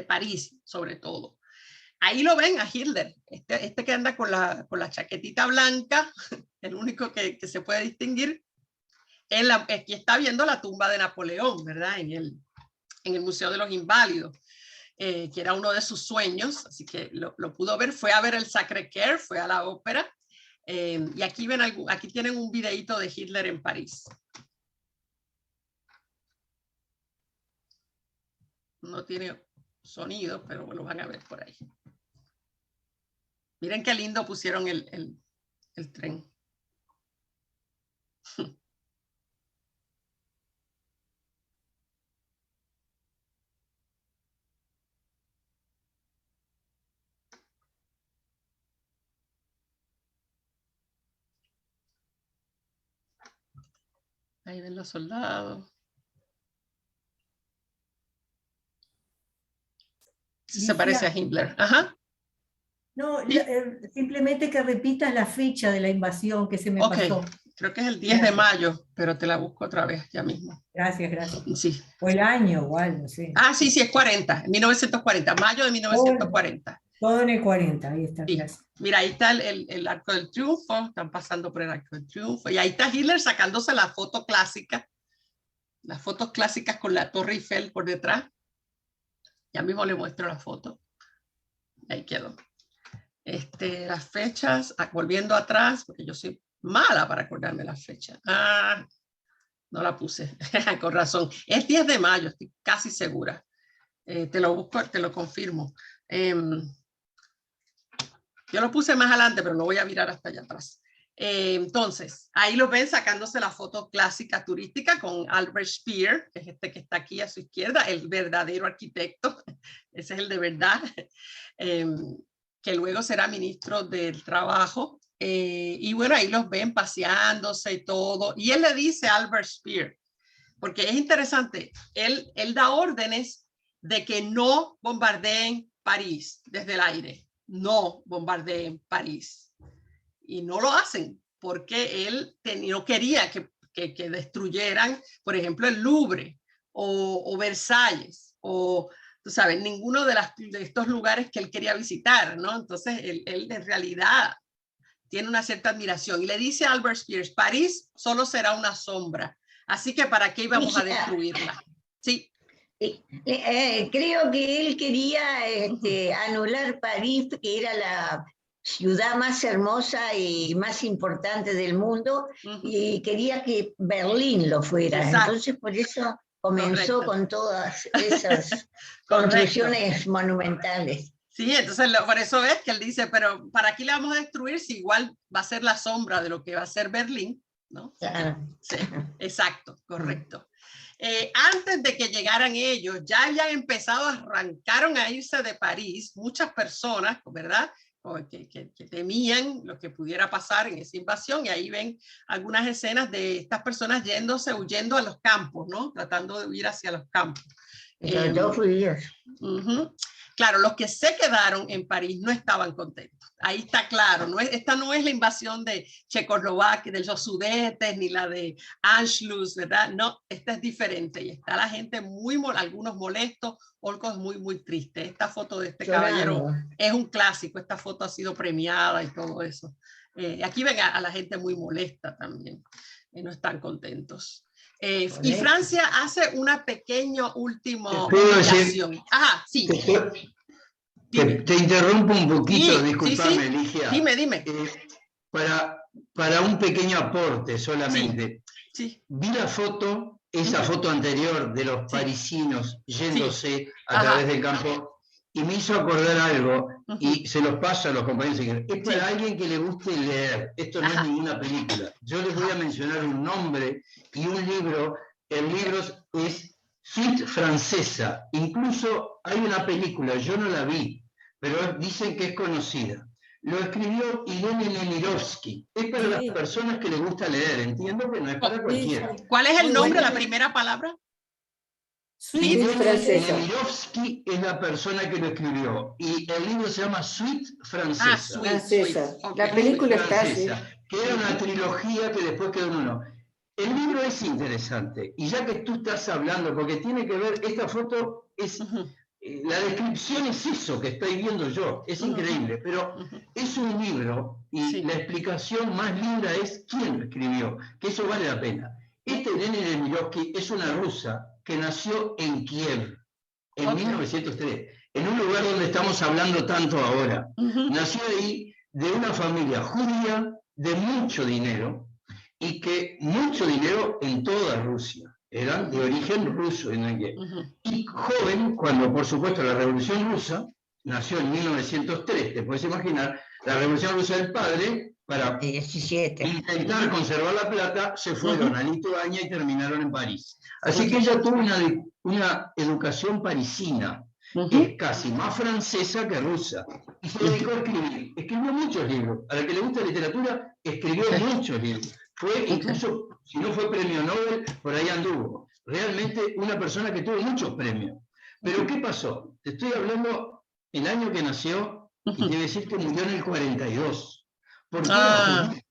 París, sobre todo. Ahí lo ven a Hitler, este que anda con la chaquetita blanca, el único que se puede distinguir. Aquí está viendo la tumba de Napoleón, ¿verdad? En el Museo de los Inválidos, que era uno de sus sueños, así que lo pudo ver. Fue a ver el Sacré-Cœur, fue a la ópera, y aquí tienen un videíto de Hitler en París. No tiene sonido, pero lo van a ver por ahí. Miren qué lindo pusieron el tren. Ahí ven los soldados. Se parece a Hitler. Ajá. No, simplemente que repitas la fecha de la invasión que se me pasó. Creo que es el 10 de mayo, pero te la busco otra vez ya mismo. Gracias, gracias. Sí. O el año igual, no sé. Sí, es 40, 1940, mayo de 1940. Todo en el 40, ahí está. Sí. Mira, ahí está el Arco del Triunfo, están pasando por el Arco del Triunfo, y ahí está Hitler sacándose la foto clásica, las fotos clásicas con la Torre Eiffel por detrás. Ya mismo le muestro la foto. Ahí quedó. Las fechas, volviendo atrás, porque yo soy mala para acordarme las fechas. No la puse, con razón. Es 10 de mayo, estoy casi segura. Te lo busco, te lo confirmo. Yo lo puse más adelante, pero no voy a mirar hasta allá atrás. Entonces, ahí lo ven sacándose la foto clásica turística con Albert Speer, que es este que está aquí a su izquierda, el verdadero arquitecto. Ese es el de verdad. Que luego será ministro del Trabajo. Y bueno, ahí los ven paseándose y todo. Y él le dice a Albert Speer, porque es interesante, él da órdenes de que no bombardeen París desde el aire. no bombardeen París. Y no lo hacen porque él no quería que destruyeran, por ejemplo, el Louvre o Versalles o, tú sabes, ninguno de estos lugares que él quería visitar, ¿no? Entonces, él en realidad tiene una cierta admiración y le dice a Albert Speers, París solo será una sombra, así que ¿para qué íbamos a destruirla? Sí. Creo que él quería anular París, que era la ciudad más hermosa y más importante del mundo, y quería que Berlín lo fuera. Exacto. Entonces por eso comenzó con todas esas construcciones monumentales. Sí, entonces por eso ves que él dice, pero ¿para qué la vamos a destruir si igual va a ser la sombra de lo que va a ser Berlín? ¿No? Claro. Sí, exacto, correcto. Antes de que llegaran ellos, ya habían empezado, arrancaron a irse de París muchas personas, ¿verdad? Que temían lo que pudiera pasar en esa invasión, y ahí ven algunas escenas de estas personas huyendo a los campos, ¿no? Tratando de huir hacia los campos. Los judíos. Claro, los que se quedaron en París no estaban contentos. Ahí está claro. Esta no es la invasión de Checoslovaquia, de los Sudetes, ni la de Anschluss, ¿verdad? No, esta es diferente. Y está la gente algunos molestos, otros muy tristes. Esta foto de este caballero es un clásico. Esta foto ha sido premiada y todo eso. Aquí ven a la gente muy molesta también. No están contentos. Y Francia hace una pequeña última humillación. Ajá, sí. Te interrumpo un poquito, sí, disculpame, sí. Ligia. Dime. Para un pequeño aporte solamente. Sí. Vi la foto, esa foto anterior de los parisinos yéndose a través del campo, y me hizo acordar algo, y se los paso a los compañeros. Es para alguien que le guste leer, esto no es ninguna película. Yo les voy a mencionar un nombre y un libro. El libro es Suite Francesa. Incluso hay una película, yo no la vi, pero dicen que es conocida. Lo escribió Irene Nemirovsky. Es para las personas que les gusta leer, entiendo que no es para cualquiera. ¿Cuál es el nombre, la primera palabra? Suite Francesa. Nemirovsky es la persona que lo escribió, y el libro se llama Suite Francesa. Francesa. La película está así. Que era una trilogía que después quedó en uno. El libro es interesante, y ya que tú estás hablando, porque tiene que ver, esta foto es, la descripción es eso que estoy viendo yo, es increíble, pero es un libro, y la explicación más linda es quién lo escribió, que eso vale la pena. Irene Nemirovsky es una rusa que nació en Kiev, en 1903, en un lugar donde estamos hablando tanto ahora. Nació ahí de una familia judía de mucho dinero, y que mucho dinero en toda Rusia, eran de origen ruso. Y joven, cuando por supuesto la Revolución Rusa, nació en 1903, te puedes imaginar, la Revolución Rusa del padre, para 17. Intentar conservar la plata, se fueron a Lituania y terminaron en París. Así que ella tuvo una educación parisina, es casi más francesa que rusa, y se dedicó a escribir. Escribió muchos libros. A la que le gusta la literatura, escribió muchos libros. Fue incluso, si no fue premio Nobel, por ahí anduvo. Realmente una persona que tuvo muchos premios. Pero ¿qué pasó? Te estoy hablando el año que nació, y debe decir que murió en el 42. Porque era judía.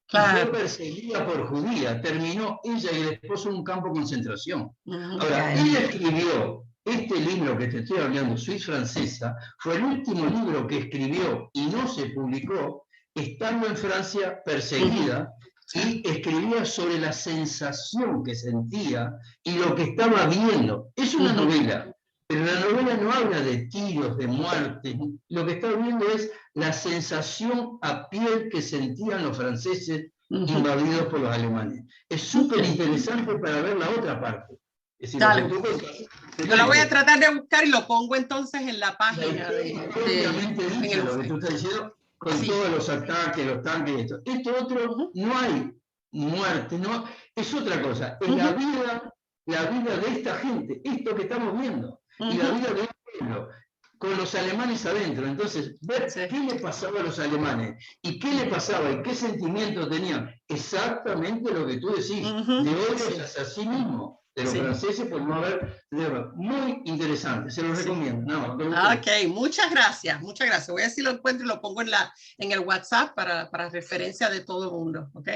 Fue perseguida por judía. Terminó ella y el esposo en un campo de concentración. Ahora, ella escribió este libro que te estoy hablando, Suite Francesa, fue el último libro que escribió y no se publicó, estando en Francia perseguida, y escribía sobre la sensación que sentía y lo que estaba viendo. Es una novela, pero la novela no habla de tiros, de muertes. Lo que está viendo es la sensación a piel que sentían los franceses invadidos por los alemanes. Es súper interesante para ver la otra parte. Es decir, dale. Yo lo voy a tratar de buscar y lo pongo entonces en la página de lo que tú estás diciendo, con todos los ataques, los tanques y esto. Esto otro, no hay muerte, no, es otra cosa. Es la vida de esta gente, esto que estamos viendo, y la vida de un pueblo, con los alemanes adentro. Entonces, ver qué le pasaba a los alemanes, y qué le pasaba, y qué sentimientos tenían. Exactamente lo que tú decís, de odio hacia sí mismo. de los franceses por no haber guerra. Muy interesante, se lo recomiendo. Ok, muchas gracias, muchas gracias. Voy a ver si lo encuentro y lo pongo en el WhatsApp para referencia de todo el mundo, ¿ok?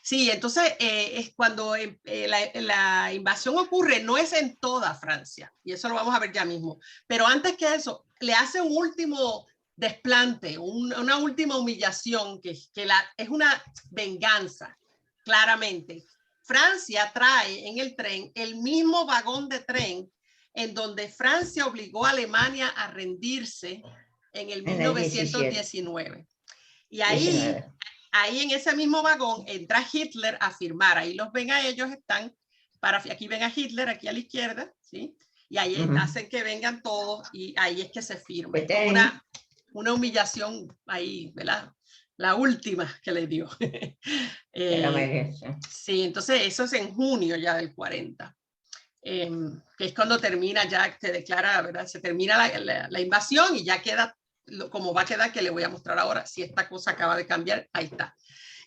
Sí, entonces es cuando la invasión ocurre, no es en toda Francia, y eso lo vamos a ver ya mismo, pero antes que eso, le hace un último desplante, una última humillación, que es una venganza, claramente. Francia trae en el tren el mismo vagón de tren en donde Francia obligó a Alemania a rendirse en el 1919. Y ahí en ese mismo vagón entra Hitler a firmar. Ahí los ven a ellos, aquí ven a Hitler, aquí a la izquierda, ¿sí? Y ahí hacen que vengan todos y ahí es que se firma. Es como una humillación ahí, ¿verdad? La última que le dio. Sí, entonces eso es en junio ya del 40. Que es cuando termina ya, se declara, ¿verdad? Se termina la invasión y ya queda como va a quedar, que le voy a mostrar ahora. Si esta cosa acaba de cambiar, ahí está.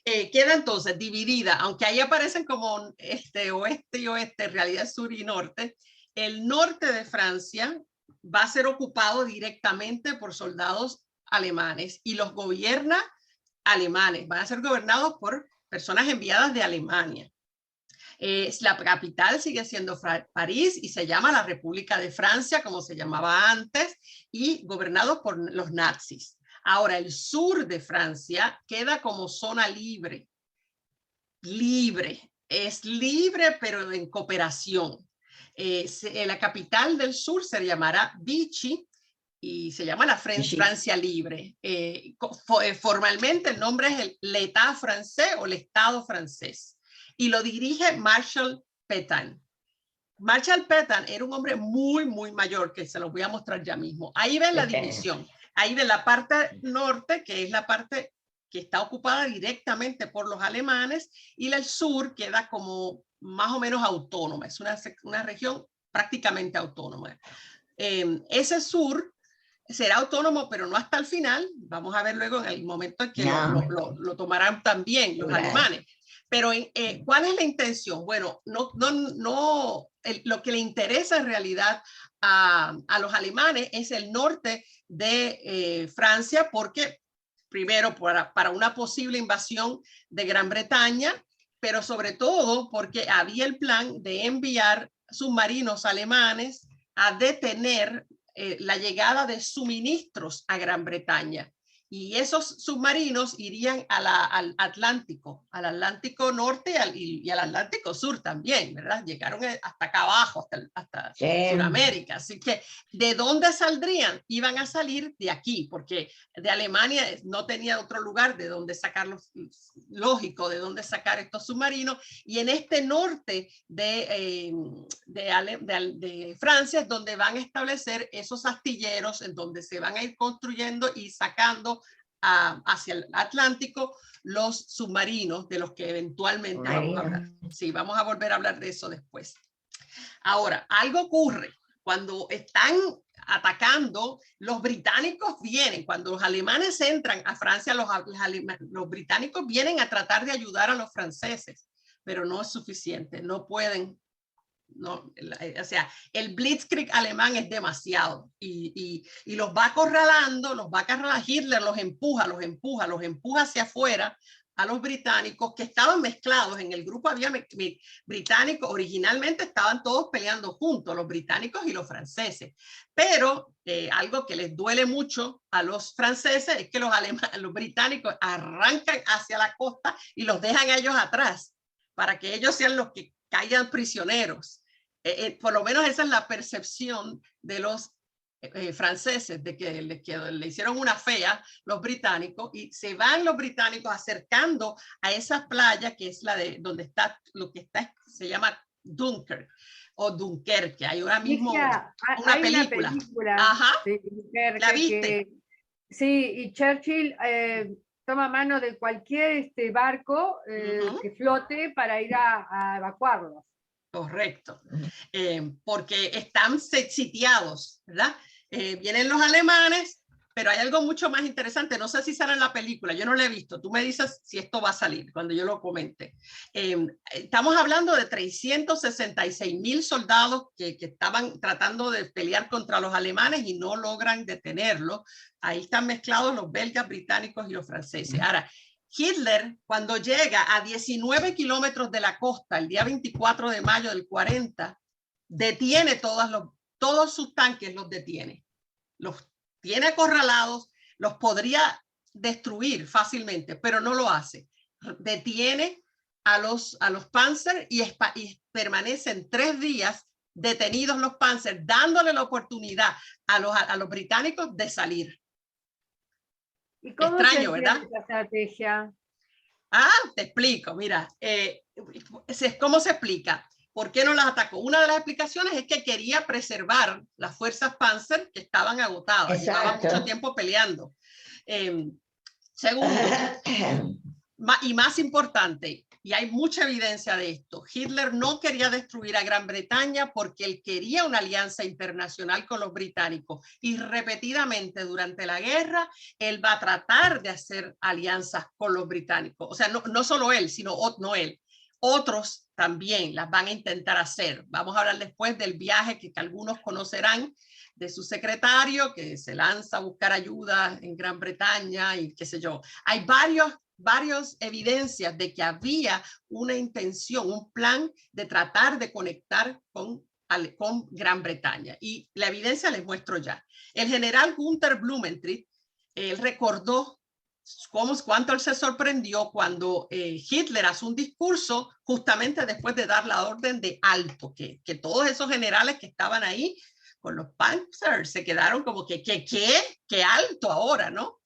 Queda entonces dividida, aunque ahí aparecen como oeste y oeste, en realidad sur y norte. El norte de Francia va a ser ocupado directamente por soldados alemanes y los gobierna alemanes, van a ser gobernados por personas enviadas de Alemania. La capital sigue siendo París y se llama la República de Francia, como se llamaba antes, y gobernado por los nazis. Ahora, el sur de Francia queda como zona libre. Es libre, pero en cooperación. La capital del sur se llamará Vichy y se llama la Francia Libre. Formalmente el nombre es l'État français o el Estado francés. Y lo dirige Marshal Pétain. Marshal Pétain era un hombre muy, muy mayor, que se los voy a mostrar ya mismo. Ahí ven la división. Ahí ven la parte norte, que es la parte que está ocupada directamente por los alemanes, y el sur queda como más o menos autónoma. Es una región prácticamente autónoma. Ese sur será autónomo, pero no hasta el final. Vamos a ver luego en el momento en que lo tomarán también los alemanes. Pero ¿cuál es la intención? Bueno, lo que le interesa en realidad a los alemanes es el norte de Francia, porque primero para una posible invasión de Gran Bretaña, pero sobre todo porque había el plan de enviar submarinos alemanes a detener la llegada de suministros a Gran Bretaña. Y esos submarinos irían al Atlántico norte y al Atlántico sur también, ¿verdad? Llegaron hasta acá abajo, hasta Sudamérica. Así que, ¿de dónde saldrían? Iban a salir de aquí, porque de Alemania no tenía otro lugar de donde sacarlos, lógico, de dónde sacar estos submarinos. Y en este norte de Francia es donde van a establecer esos astilleros, en donde se van a ir construyendo y sacando hacia el Atlántico los submarinos de los que eventualmente vamos a hablar. Sí, vamos a volver a hablar de eso después. Ahora, algo ocurre cuando están atacando. Los británicos vienen, cuando los alemanes entran a Francia, los británicos vienen a tratar de ayudar a los franceses, pero no es suficiente, no pueden. No, o sea, el Blitzkrieg alemán es demasiado y los va acorralando, Hitler los empuja hacia afuera a los británicos, que estaban mezclados en el grupo. Había británicos, originalmente estaban todos peleando juntos, los británicos y los franceses, pero algo que les duele mucho a los franceses es que los británicos arrancan hacia la costa y los dejan a ellos atrás para que ellos sean los que caigan prisioneros. Por lo menos esa es la percepción de los franceses, de que le hicieron una fea los británicos, y se van los británicos acercando a esa playa que es la de donde está se llama Dunkerque o Dunkerque. Hay ahora mismo una película. Ajá. ¿La viste? Sí, y Churchill toma mano de cualquier barco que flote para ir a evacuarlos. Correcto, porque están sitiados, ¿verdad? Vienen los alemanes, Pero hay algo mucho más interesante, no sé si sale en la película, yo no la he visto, tú me dices si esto va a salir cuando yo lo comente. Estamos hablando de 366,000 soldados que estaban tratando de pelear contra los alemanes y no logran detenerlos. Ahí están mezclados los belgas, británicos y los franceses. Ahora, Hitler, cuando llega a 19 kilómetros de la costa, el día 24 de mayo del 40, detiene todos sus tanques, los detiene. Los tiene acorralados, los podría destruir fácilmente, pero no lo hace. Detiene a los Panzer y permanecen 3 días detenidos los Panzer, dándole la oportunidad a los británicos de salir. ¿Y cómo extraño, se ¿verdad? esta estrategia? Te explico, mira, ¿cómo se explica? ¿Por qué no las atacó? Una de las explicaciones es que quería preservar las fuerzas Panzer que estaban agotadas, llevaban mucho tiempo peleando. Segundo, y más importante, y hay mucha evidencia de esto, Hitler no quería destruir a Gran Bretaña porque él quería una alianza internacional con los británicos y repetidamente durante la guerra él va a tratar de hacer alianzas con los británicos. O sea, no solo él, sino no él. Otros también las van a intentar hacer. Vamos a hablar después del viaje que algunos conocerán de su secretario que se lanza a buscar ayuda en Gran Bretaña y qué sé yo. Hay varias evidencias de que había una intención, un plan de tratar de conectar con Gran Bretaña. Y la evidencia les muestro ya. El general Günther Blumentritt, él recordó cuánto él se sorprendió cuando Hitler hace un discurso justamente después de dar la orden de alto, que todos esos generales que estaban ahí con los Panzer se quedaron como que ¿qué alto ahora, ¿no?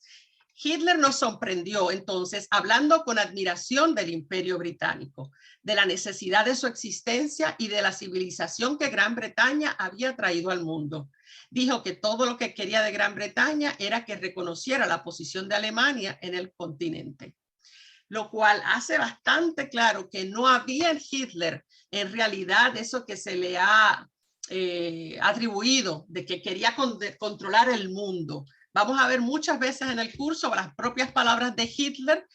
Hitler nos sorprendió entonces hablando con admiración del Imperio Británico, de la necesidad de su existencia y de la civilización que Gran Bretaña había traído al mundo. Dijo que todo lo que quería de Gran Bretaña era que reconociera la posición de Alemania en el continente, lo cual hace bastante claro que no había en Hitler en realidad eso que se le ha atribuido de que quería controlar el mundo. Vamos a ver muchas veces en el curso las propias palabras de Hitler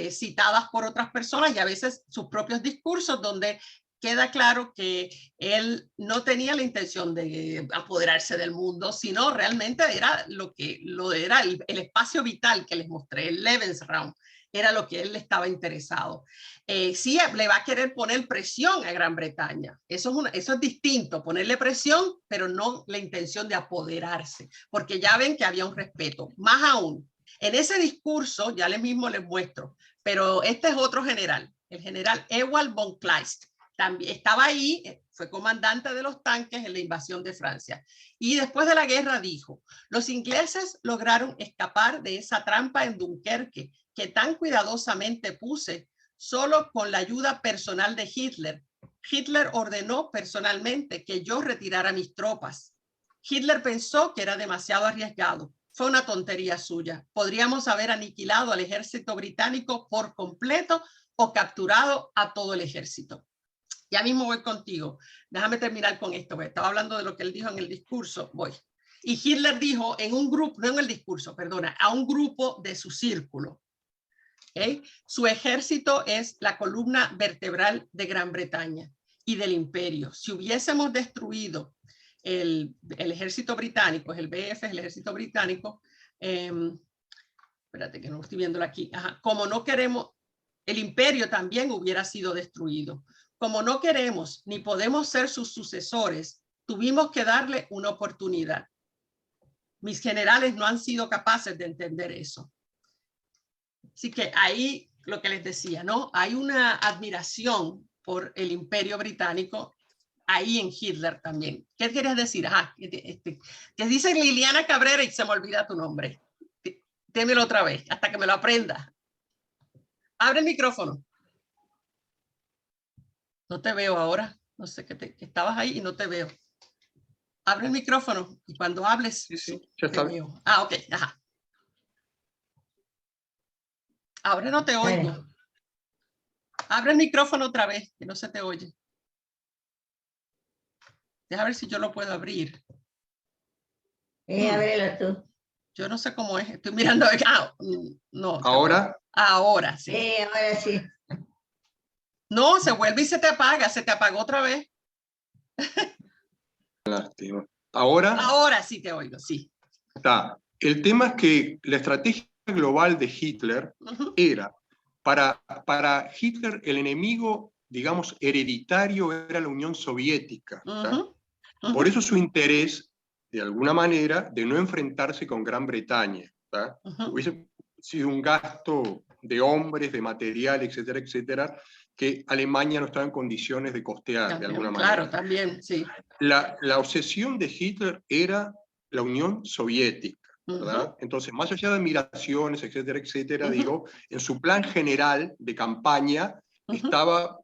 citadas por otras personas y a veces sus propios discursos donde queda claro que él no tenía la intención de apoderarse del mundo, sino realmente era el espacio vital que les mostré, el Lebensraum, era lo que él estaba interesado. Sí, le va a querer poner presión a Gran Bretaña. Eso es distinto, ponerle presión, pero no la intención de apoderarse, porque ya ven que había un respeto. Más aún, en ese discurso, ya mismo les muestro, pero este es otro general, el general Ewald von Kleist. También estaba ahí, fue comandante de los tanques en la invasión de Francia. Y después de la guerra dijo, los ingleses lograron escapar de esa trampa en Dunkerque que tan cuidadosamente puse solo con la ayuda personal de Hitler. Hitler ordenó personalmente que yo retirara mis tropas. Hitler pensó que era demasiado arriesgado. Fue una tontería suya. Podríamos haber aniquilado al ejército británico por completo o capturado a todo el ejército. Ya mismo voy contigo. Déjame terminar con esto, porque estaba hablando de lo que él dijo en el discurso. Voy. Y Hitler dijo en un grupo, no en el discurso, perdona, a un grupo de su círculo. ¿Okay? Su ejército es la columna vertebral de Gran Bretaña y del imperio. Si hubiésemos destruido el ejército británico, es el BF, el ejército británico, espérate que no estoy viéndolo aquí, como no queremos, el imperio también hubiera sido destruido. Como no queremos ni podemos ser sus sucesores, tuvimos que darle una oportunidad. Mis generales no han sido capaces de entender eso. Así que ahí lo que les decía, ¿no? Hay una admiración por el Imperio Británico ahí en Hitler también. ¿Qué quieres decir? Que dice Liliana Cabrera y se me olvida tu nombre. Démelo otra vez, hasta que me lo aprenda. Abre el micrófono. No te veo ahora. No sé que estabas ahí y no te veo. Abre el micrófono y cuando hables ya te veo. Ok, ajá. Ahora no te oigo. Abre el micrófono otra vez, que no se te oye. Deja ver si yo lo puedo abrir. Ábrelo tú. Yo no sé cómo es. Estoy mirando. No. ¿Ahora? Ahora, sí. Ahora sí. No, se vuelve y se te apaga. Se te apagó otra vez. Lástima. ¿Ahora? Ahora sí te oigo, sí. Está. El tema es que la estrategia global de Hitler era, para Hitler el enemigo, digamos, hereditario era la Unión Soviética. Por eso su interés, de alguna manera, de no enfrentarse con Gran Bretaña. Hubiese sido un gasto de hombres, de material, etcétera, etcétera, que Alemania no estaba en condiciones de costear, También, de alguna manera. Claro, también, sí. La obsesión de Hitler era la Unión Soviética, ¿verdad? Entonces, más allá de admiraciones, etcétera, etcétera, digo, en su plan general de campaña estaba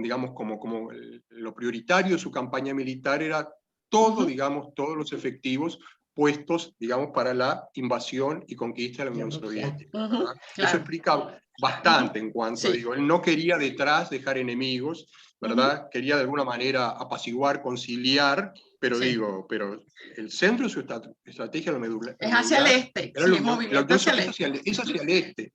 digamos, como lo prioritario de su campaña militar era todo, digamos, todos los efectivos puestos, digamos, para la invasión y conquista de la Unión Soviética. Claro. Eso explica bastante en cuanto, digo, él no quería detrás dejar enemigos, ¿verdad? Quería de alguna manera apaciguar, conciliar, pero pero el centro de su estrategia, la medular, es hacia el este, era es movimiento hacia el este. Es hacia el este,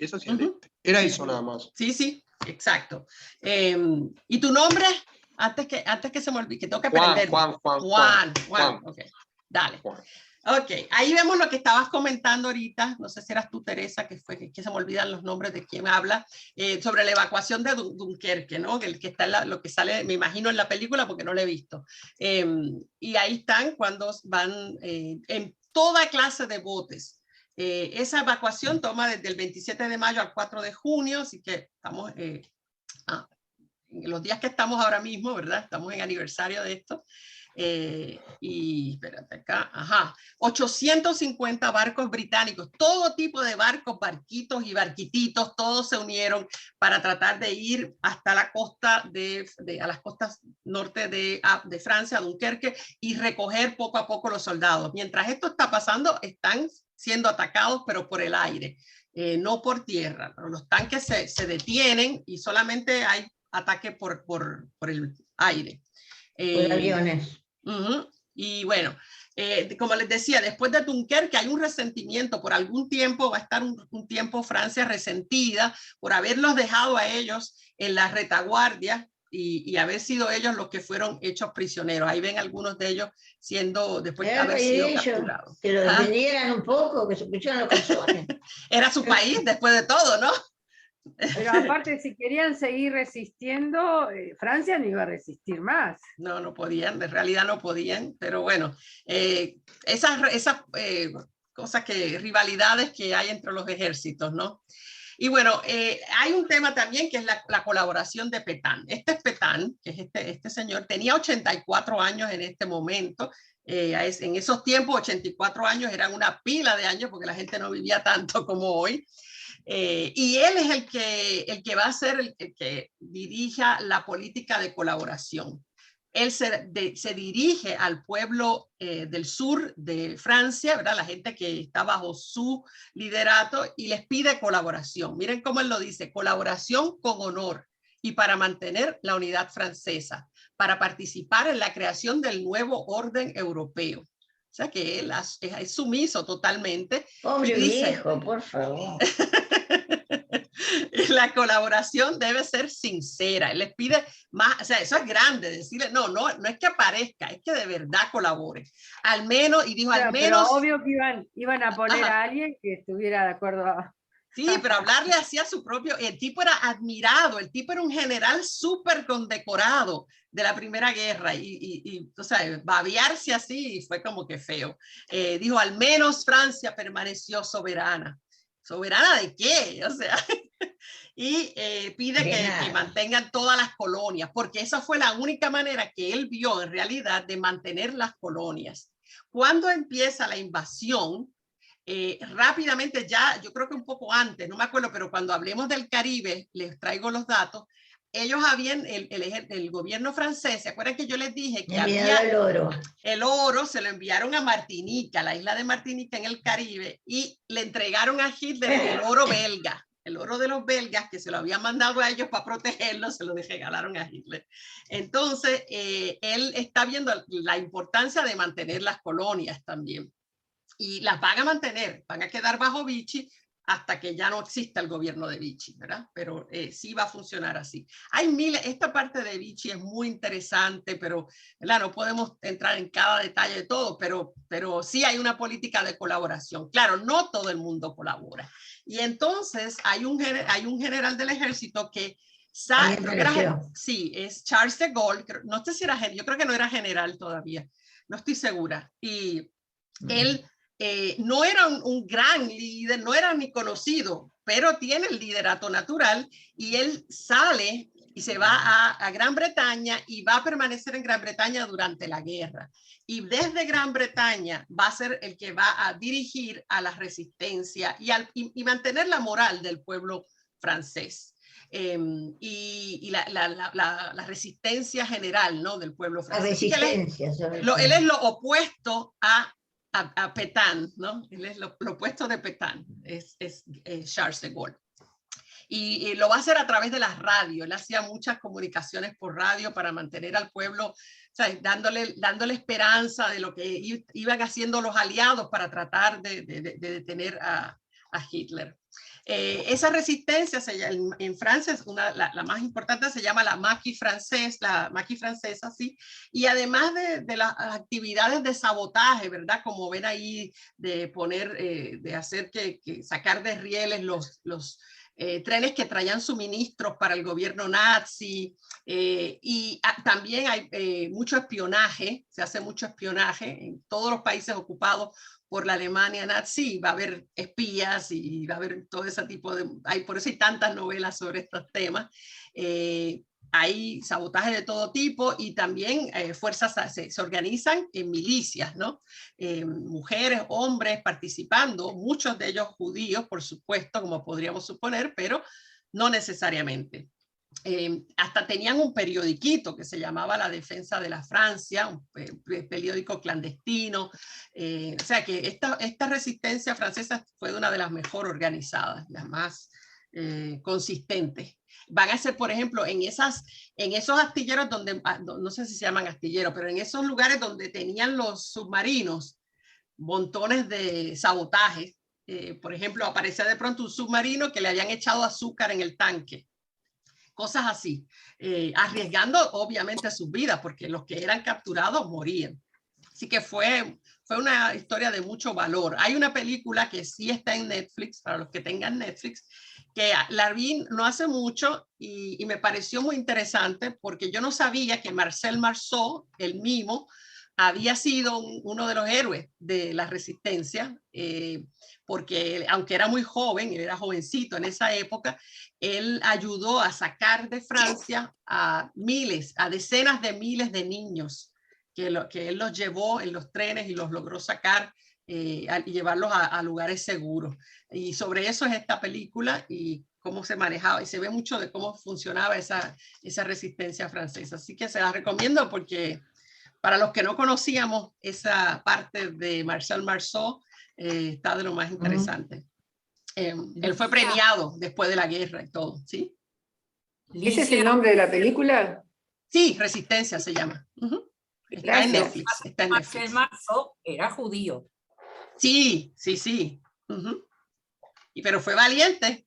Era eso nada más. Sí, exacto. ¿Y tu nombre? Antes que se me olvide, que tengo que aprender. Juan. Okay. Dale. Juan. Ok, ahí vemos lo que estabas comentando ahorita, no sé si eras tú, Teresa, que se me olvidan los nombres de quién habla, sobre la evacuación de Dunkerque, ¿no? El que está lo que sale, me imagino, en la película porque no la he visto. Y ahí están cuando van en toda clase de botes. Esa evacuación toma desde el 27 de mayo al 4 de junio, así que estamos en los días que estamos ahora mismo, ¿verdad? Estamos en aniversario de esto. Y espérate acá, 850 barcos británicos, todo tipo de barcos, barquitos y barquititos, todos se unieron para tratar de ir hasta la costa a las costas norte de Francia, Dunkerque, y recoger poco a poco los soldados. Mientras esto está pasando, están siendo atacados, pero por el aire, no por tierra. Los tanques se detienen y solamente hay ataque por el aire. Por aviones. Y bueno, como les decía, después de Dunkerque hay un resentimiento. Por algún tiempo va a estar un tiempo Francia resentida por haberlos dejado a ellos en la retaguardia y haber sido ellos los que fueron hechos prisioneros. Ahí ven algunos de ellos siendo, después de haber sido capturados. Que lo defendieran un poco, que se pusieran los calzones. Era su país después de todo, ¿no? Pero aparte, si querían seguir resistiendo, Francia no iba a resistir más. No podían, en realidad no podían, pero bueno, esas cosas rivalidades que hay entre los ejércitos, ¿no? Y bueno, hay un tema también que es la colaboración de Pétain. Este es Pétain, que es este señor, tenía 84 años en este momento. En esos tiempos, 84 años eran una pila de años porque la gente no vivía tanto como hoy. Y él es el que va a ser el que dirija la política de colaboración. Él se dirige al pueblo del sur de Francia, ¿verdad? La gente que está bajo su liderato, y les pide colaboración. Miren cómo él lo dice: colaboración con honor y para mantener la unidad francesa, para participar en la creación del nuevo orden europeo. O sea que él es sumiso totalmente. Pobre viejo, por favor. La colaboración debe ser sincera. Él les pide más, o sea, eso es grande, decirle, no es que aparezca, es que de verdad colabore. Al menos, y dijo, al menos... Pero obvio que iban a poner a alguien que estuviera de acuerdo a... Sí, pero hablarle así a su propio... El tipo era admirado, el tipo era un general súper condecorado de la Primera Guerra y o sea, babearse así fue como que feo. Dijo, al menos Francia permaneció soberana. ¿Soberana de qué? O sea, y pide que mantengan todas las colonias, porque esa fue la única manera que él vio en realidad de mantener las colonias. Cuando empieza la invasión, rápidamente ya, yo creo que un poco antes, no me acuerdo, pero cuando hablemos del Caribe, les traigo los datos, ellos habían, el gobierno francés, ¿se acuerdan que yo les dije que había el oro? Se lo enviaron a Martinica, la isla de Martinica en el Caribe, y le entregaron a Hitler el oro belga, el oro de los belgas, que se lo habían mandado a ellos para protegerlos, se lo regalaron a Hitler. Entonces, él está viendo la importancia de mantener las colonias también. y las van a mantener, van a quedar bajo Vichy hasta que ya no exista el gobierno de Vichy, ¿verdad? Pero sí va a funcionar así. Hay miles, esta parte de Vichy es muy interesante, pero ¿verdad? No podemos entrar en cada detalle de todo, pero sí hay una política de colaboración. Claro, no todo el mundo colabora. Y entonces hay un general del ejército que sí, es Charles de Gaulle, no sé si era general, yo creo que no era general todavía, no estoy segura. Y él no era un gran líder, no era ni conocido, pero tiene el liderato natural y él sale y se va a Gran Bretaña y va a permanecer en Gran Bretaña durante la guerra. Y desde Gran Bretaña va a ser el que va a dirigir a la resistencia y mantener la moral del pueblo francés. Y la resistencia general, ¿no? Del pueblo francés. La resistencia. Él es lo opuesto a Pétain, ¿no? Él es lo opuesto de Pétain, es Charles de Gaulle. Y lo va a hacer a través de las radios. Él hacía muchas comunicaciones por radio para mantener al pueblo, ¿sabes? Dándole esperanza de lo que iban haciendo los aliados para tratar de detener a Hitler. Esa resistencia en Francia es la más importante, se llama la Maquis francesa, ¿sí? Y además de las actividades de sabotaje, ¿verdad? Como ven ahí, de poner, de hacer sacar de rieles los trenes que traían suministros para el gobierno nazi, y también hay mucho espionaje, se hace mucho espionaje en todos los países ocupados por la Alemania nazi. Va a haber espías y va a haber todo ese tipo por eso hay tantas novelas sobre estos temas. Hay sabotaje de todo tipo y también fuerzas se organizan en milicias, ¿no? Mujeres, hombres participando, muchos de ellos judíos, por supuesto, como podríamos suponer, pero no necesariamente. Hasta tenían un periodiquito que se llamaba La Defensa de la Francia, un periódico clandestino. O sea que esta resistencia francesa fue una de las mejor organizadas, las más consistentes. Van a ser, por ejemplo, en esos astilleros donde, no sé si se llaman astilleros, pero en esos lugares donde tenían los submarinos, montones de sabotaje. Por ejemplo, aparecía de pronto un submarino que le habían echado azúcar en el tanque. Cosas así, arriesgando obviamente sus vidas, porque los que eran capturados morían. Así que fue una historia de mucho valor. Hay una película que sí está en Netflix, para los que tengan Netflix, que la vi no hace mucho y me pareció muy interesante, porque yo no sabía que Marcel Marceau, el mimo, había sido uno de los héroes de la resistencia, porque aunque era muy joven, él era jovencito en esa época, él ayudó a sacar de Francia a decenas de miles de niños, que él los llevó en los trenes y los logró sacar y llevarlos a lugares seguros. Y sobre eso es esta película y cómo se manejaba, y se ve mucho de cómo funcionaba esa resistencia francesa. Así que se la recomiendo porque para los que no conocíamos esa parte de Marcel Marceau, está de lo más interesante. Él fue premiado después de la guerra y todo, ¿sí? ¿Ese es el nombre de la película? Sí, Resistencia se llama. Está en Netflix. Marcel Marceau era judío. Sí. Pero fue valiente.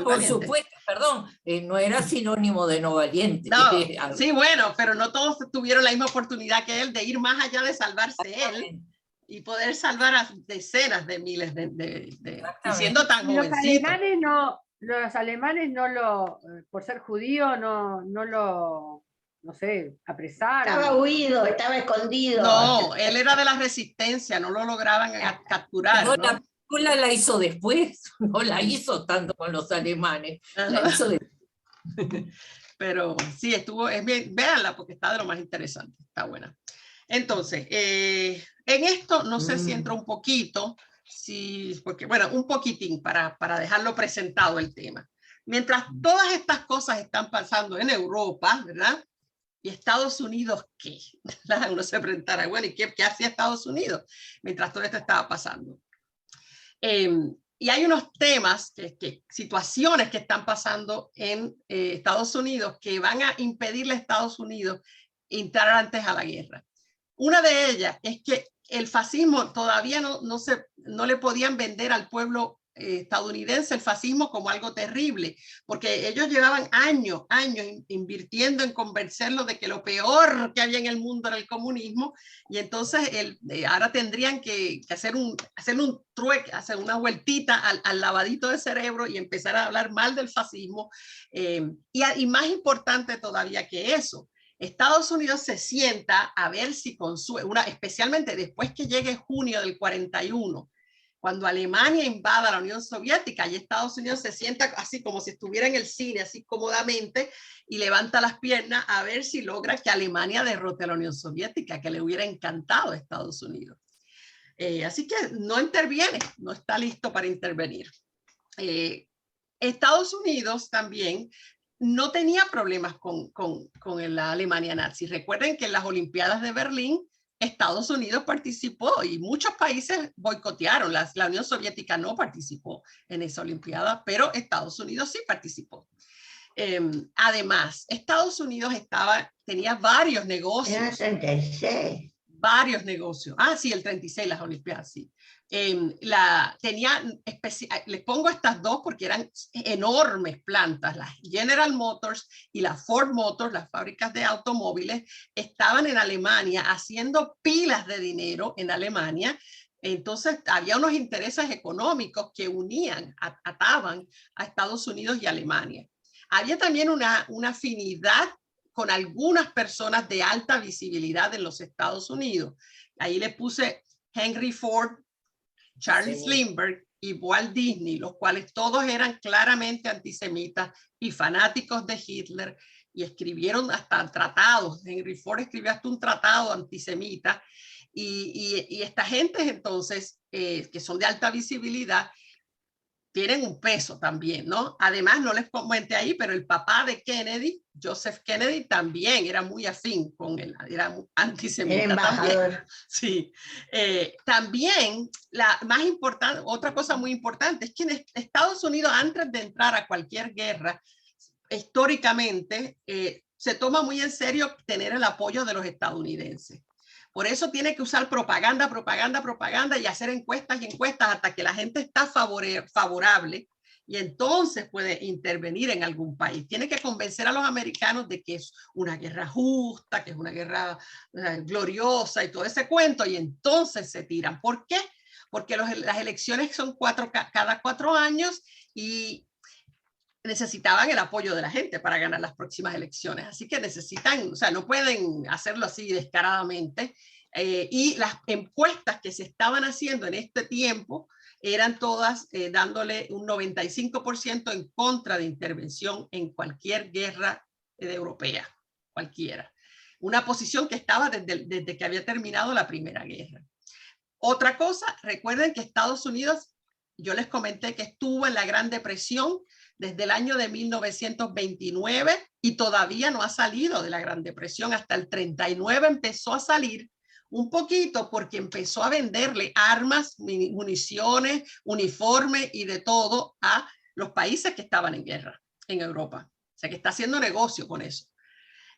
Por supuesto, perdón, no era sinónimo de no valiente. No, sí, bueno, pero no todos tuvieron la misma oportunidad que él de ir más allá de salvarse él y poder salvar a decenas de miles y siendo tan jovencito. Los alemanes por ser judío, no lo, no sé, apresaron. Estaba huido, estaba escondido. No, él era de la resistencia, no lo lograban capturar. No, la película la hizo después, no la hizo tanto con los alemanes. La hizo Pero sí, es bien, véanla porque está de lo más interesante, está buena. Entonces, en esto no sé si entro un poquito, porque bueno, un poquitín para dejarlo presentado el tema. Mientras todas estas cosas están pasando en Europa, ¿verdad? ¿Y Estados Unidos qué? Uno se preguntará, bueno, ¿y qué hacía Estados Unidos mientras todo esto estaba pasando? Y hay unos temas, situaciones que están pasando en Estados Unidos que van a impedirle a Estados Unidos entrar antes a la guerra. Una de ellas es que el fascismo todavía no le podían vender al pueblo estadounidense el fascismo como algo terrible, porque ellos llevaban años invirtiendo en convencerlo de que lo peor que había en el mundo era el comunismo, y entonces ahora tendrían que hacer un trueque, hacer una vueltita al lavadito de cerebro y empezar a hablar mal del fascismo. Y más importante todavía que eso, Estados Unidos se sienta a ver si especialmente después que llegue junio del 41, cuando Alemania invada la Unión Soviética, y Estados Unidos se sienta así como si estuviera en el cine, así cómodamente, y levanta las piernas a ver si logra que Alemania derrote a la Unión Soviética, que le hubiera encantado a Estados Unidos. Así que no interviene, no está listo para intervenir. Estados Unidos también no tenía problemas con la Alemania nazi. Recuerden que en las Olimpiadas de Berlín, Estados Unidos participó y muchos países boicotearon. La Unión Soviética no participó en esa Olimpiada, pero Estados Unidos sí participó. Además, Estados Unidos tenía varios negocios. En el 36. Varios negocios. Sí, el 36, las Olimpiadas, sí. Les pongo estas dos porque eran enormes plantas. Las General Motors y la Ford Motors, las fábricas de automóviles, estaban en Alemania haciendo pilas de dinero en Alemania. Entonces había unos intereses económicos que ataban a Estados Unidos y Alemania. Había también una afinidad con algunas personas de alta visibilidad en los Estados Unidos. Ahí le puse Henry Ford, Charles Lindbergh y Walt Disney, los cuales todos eran claramente antisemitas y fanáticos de Hitler, y escribieron hasta tratados. Henry Ford escribió hasta un tratado antisemita, y esta gente entonces, que son de alta visibilidad, tienen un peso también, ¿no? Además, no les comenté ahí, pero el papá de Kennedy, Joseph Kennedy, también era muy afín con él, era antisemita. Era embajador. También. Sí. También, otra cosa muy importante es que en Estados Unidos, antes de entrar a cualquier guerra, históricamente, se toma muy en serio tener el apoyo de los estadounidenses. Por eso tiene que usar propaganda y hacer encuestas y encuestas hasta que la gente está favorable, y entonces puede intervenir en algún país. Tiene que convencer a los americanos de que es una guerra justa, que es una guerra gloriosa y todo ese cuento, y entonces se tiran. ¿Por qué? Porque las elecciones son cada 4 años, y necesitaban el apoyo de la gente para ganar las próximas elecciones. Así que no pueden hacerlo así descaradamente. Y las encuestas que se estaban haciendo en este tiempo eran todas dándole un 95% en contra de intervención en cualquier guerra europea, cualquiera. Una posición que estaba desde que había terminado la Primera Guerra. Otra cosa, recuerden que Estados Unidos, yo les comenté que estuvo en la Gran Depresión desde el año de 1929 y todavía no ha salido de la Gran Depresión. Hasta el 39 empezó a salir un poquito, porque empezó a venderle armas, municiones, uniformes y de todo a los países que estaban en guerra en Europa. O sea que está haciendo negocio con eso.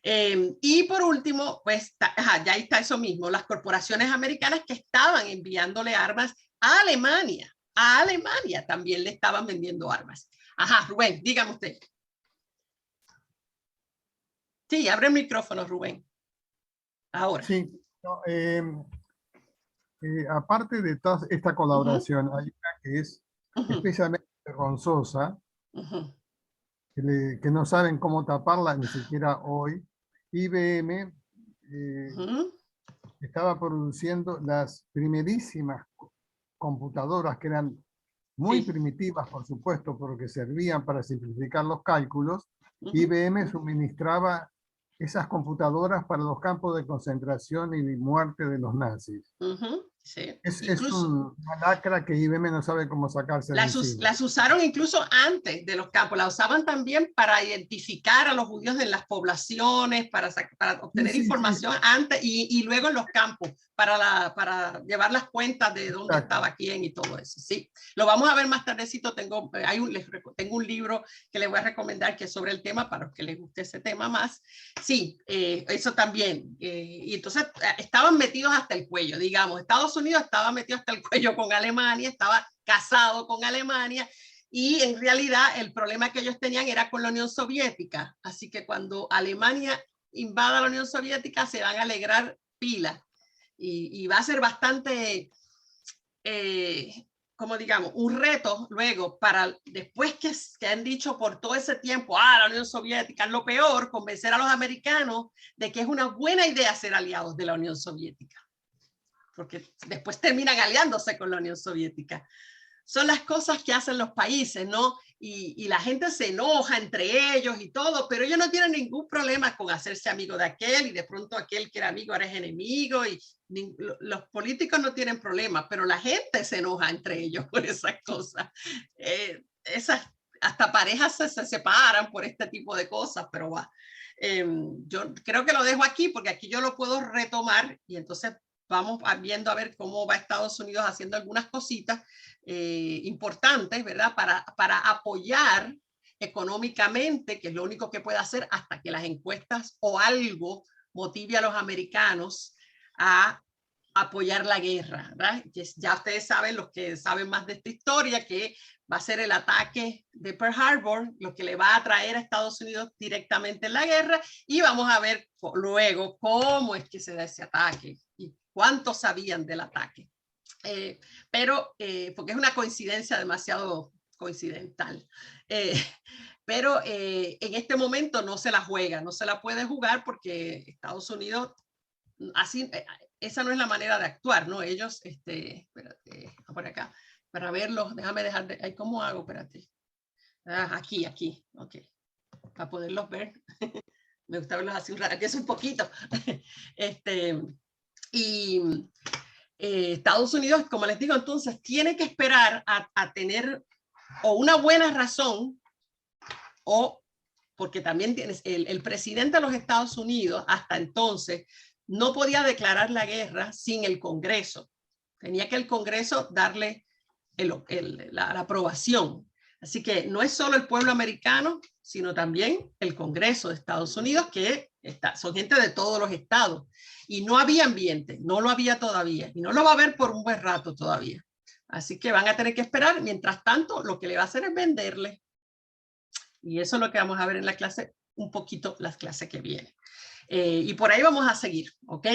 Y por último, pues ya está eso mismo, las corporaciones americanas que estaban enviándole armas a Alemania. A Alemania también le estaban vendiendo armas. Rubén, dígame usted. Sí, abre el micrófono, Rubén. Ahora. Sí, aparte de toda esta colaboración, hay una que es especialmente vergonzosa, que no saben cómo taparla ni siquiera hoy. IBM estaba produciendo las primerísimas computadoras, que eran muy primitivas, por supuesto, porque servían para simplificar los cálculos. IBM suministraba esas computadoras para los campos de concentración y muerte de los nazis. Sí. Es Incluso, una lacra que IBM no sabe cómo sacarse de encima. las usaron incluso antes de los campos, las usaban también para identificar a los judíos en las poblaciones, para obtener información antes y luego en los campos, para llevar las cuentas de dónde estaba quién y todo eso. Sí, lo vamos a ver más tardecito. Tengo un libro que les voy a recomendar que es sobre el tema para los que les guste ese tema más. Sí, eso también. Y entonces estaban metidos hasta el cuello, digamos. Estados Unidos estaba metido hasta el cuello con Alemania, estaba casado con Alemania, y en realidad el problema que ellos tenían era con la Unión Soviética. Así que cuando Alemania invada la Unión Soviética se van a alegrar pila y va a ser bastante, como digamos, un reto luego para después que han dicho por todo ese tiempo, la Unión Soviética es lo peor, convencer a los americanos de que es una buena idea ser aliados de la Unión Soviética, porque después terminan aliándose con la Unión Soviética. Son las cosas que hacen los países, ¿no? Y la gente se enoja entre ellos y todo, pero ellos no tienen ningún problema con hacerse amigo de aquel, y de pronto aquel que era amigo ahora es enemigo, y los políticos no tienen problema, pero la gente se enoja entre ellos por esas cosas. Hasta parejas se separan por este tipo de cosas, pero yo creo que lo dejo aquí porque aquí yo lo puedo retomar, y entonces vamos viendo a ver cómo va Estados Unidos haciendo algunas cositas importantes, ¿verdad? Para apoyar económicamente, que es lo único que puede hacer hasta que las encuestas o algo motive a los americanos a apoyar la guerra, ¿verdad? Ya ustedes saben, los que saben más de esta historia, que va a ser el ataque de Pearl Harbor lo que le va a traer a Estados Unidos directamente en la guerra, y vamos a ver luego cómo es que se da ese ataque y cuántos sabían del ataque. Porque es una coincidencia demasiado coincidental. Pero en este momento no se la juega, no se la puede jugar porque Estados Unidos, así, esa no es la manera de actuar, ¿no? Ellos, espérate, por acá, para verlos, déjame dejar de, ¿cómo hago? Espérate. Aquí, ok, para poderlos ver. Me gusta verlos así un rato, aquí es un poquito. Estados Unidos, como les digo, entonces tiene que esperar a tener o una buena razón, o porque también tienes el presidente de los Estados Unidos hasta entonces no podía declarar la guerra sin el Congreso. Tenía que el Congreso darle la aprobación. Así que no es solo el pueblo americano, sino también el Congreso de Estados Unidos, que son gente de todos los estados. Y no había ambiente, no lo había todavía, y no lo va a haber por un buen rato todavía. Así que van a tener que esperar. Mientras tanto, lo que le va a hacer es venderle. Y eso es lo que vamos a ver en la clase, un poquito las clases que vienen. Y por ahí vamos a seguir, ¿ok?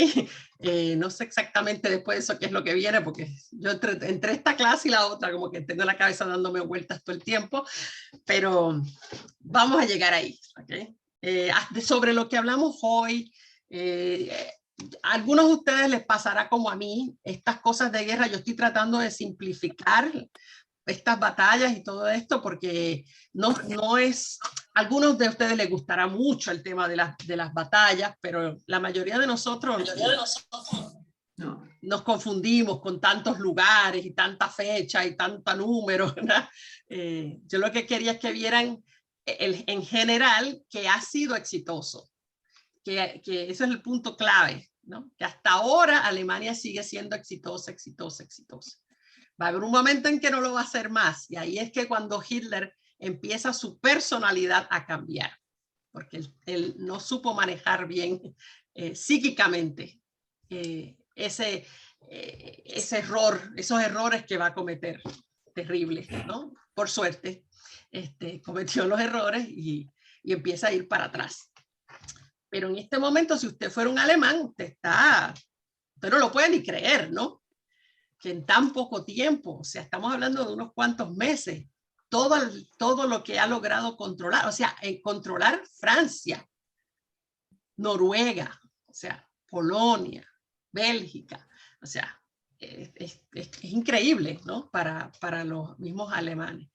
No sé exactamente después de eso qué es lo que viene, porque yo entre esta clase y la otra, como que tengo la cabeza dándome vueltas todo el tiempo, pero vamos a llegar ahí, ¿ok? Sobre lo que hablamos hoy, a algunos de ustedes les pasará como a mí, estas cosas de guerra, yo estoy tratando de simplificar estas batallas y todo esto, porque no es, a algunos de ustedes les gustará mucho el tema de las batallas, pero la mayoría de nosotros nos confundimos con tantos lugares y tanta fecha y tanto número, ¿verdad? Yo lo que quería es que vieran en general que ha sido exitoso, que ese es el punto clave, ¿no? Que hasta ahora Alemania sigue siendo exitosa. Va a haber un momento en que no lo va a hacer más, y ahí es que cuando Hitler empieza su personalidad a cambiar, porque él no supo manejar bien psíquicamente esos errores que va a cometer, terribles, ¿no? Por suerte, cometió los errores y empieza a ir para atrás. Pero en este momento, si usted fuera un alemán, usted no lo puede ni creer, ¿no? Que en tan poco tiempo, o sea, estamos hablando de unos cuantos meses, todo lo que ha logrado controlar, o sea, controlar Francia, Noruega, o sea, Polonia, Bélgica, o sea, es increíble, ¿no? Para los mismos alemanes.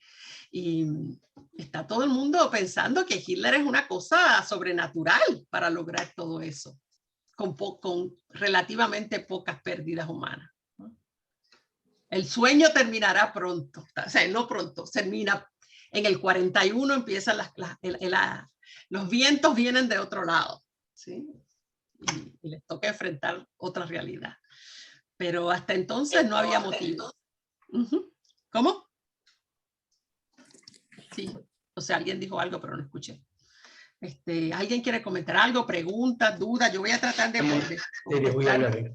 Y está todo el mundo pensando que Hitler es una cosa sobrenatural para lograr todo eso, con relativamente pocas pérdidas humanas. El sueño terminará pronto, o sea, no pronto, termina en el 41, empiezan los vientos vienen de otro lado, ¿sí? Y les toca enfrentar otra realidad. Pero hasta entonces no había motivo. ¿Cómo? Sí, o sea, alguien dijo algo, pero no escuché. ¿Alguien quiere comentar algo? Preguntas, dudas. Yo voy a tratar de voy a hablar.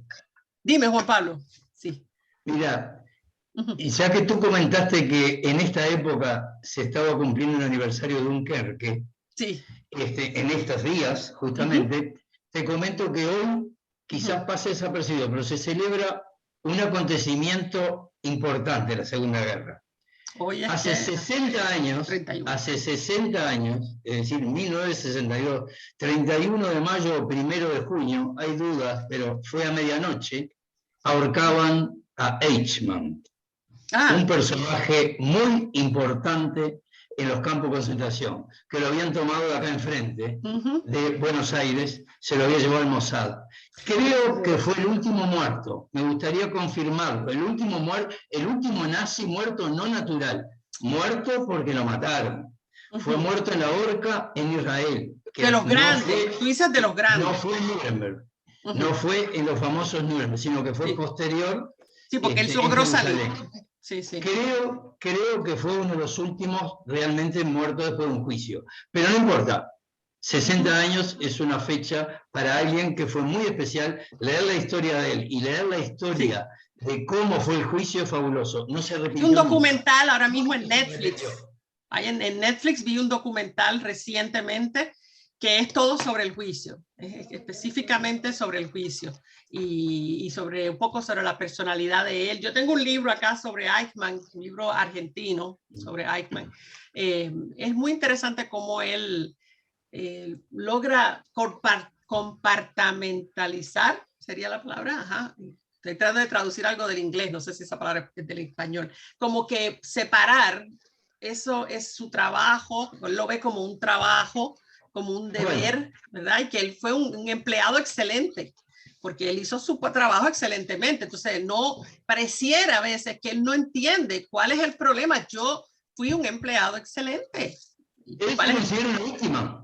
Dime, Juan Pablo. Sí. Mira, y ya que tú comentaste que en esta época se estaba cumpliendo el aniversario de Dunkerque, sí. En estos días, justamente, te comento que hoy quizás pase desapercibido, pero se celebra un acontecimiento importante de la Segunda Guerra. Hace 60 años, es decir, 1962, 31 de mayo o 1 de junio, hay dudas, pero fue a medianoche, ahorcaban a Eichmann, un personaje muy importante en los campos de concentración, que lo habían tomado de acá enfrente, de Buenos Aires, se lo había llevado el Mossad. Creo que fue el último muerto, me gustaría confirmarlo, el último nazi muerto no natural, muerto porque lo mataron. Fue muerto en la horca en Israel. De los grandes, tú dices de los grandes. No fue en Nuremberg, no fue en los famosos Nuremberg, sino que fue posterior. Sí, porque él logró salir. Sí. Creo que fue uno de los últimos realmente muertos después de un juicio. Pero no importa, 60 años es una fecha para alguien que fue muy especial. Leer la historia de él y leer la historia de cómo fue el juicio es fabuloso. No se repitió. Un documental ahora mismo en Netflix. En Netflix vi un documental recientemente que es todo sobre el juicio, específicamente sobre el juicio y sobre un poco sobre la personalidad de él. Yo tengo un libro acá sobre Eichmann, un libro argentino sobre Eichmann. Es muy interesante cómo él logra compartamentalizar, sería la palabra, estoy tratando de traducir algo del inglés, no sé si esa palabra es del español, como que separar, eso es su trabajo, él lo ve como un trabajo, como un deber, ¿verdad? Y que él fue un empleado excelente, porque él hizo su trabajo excelentemente. Entonces, no pareciera a veces que él no entiende cuál es el problema. Yo fui un empleado excelente. Él se considera una víctima.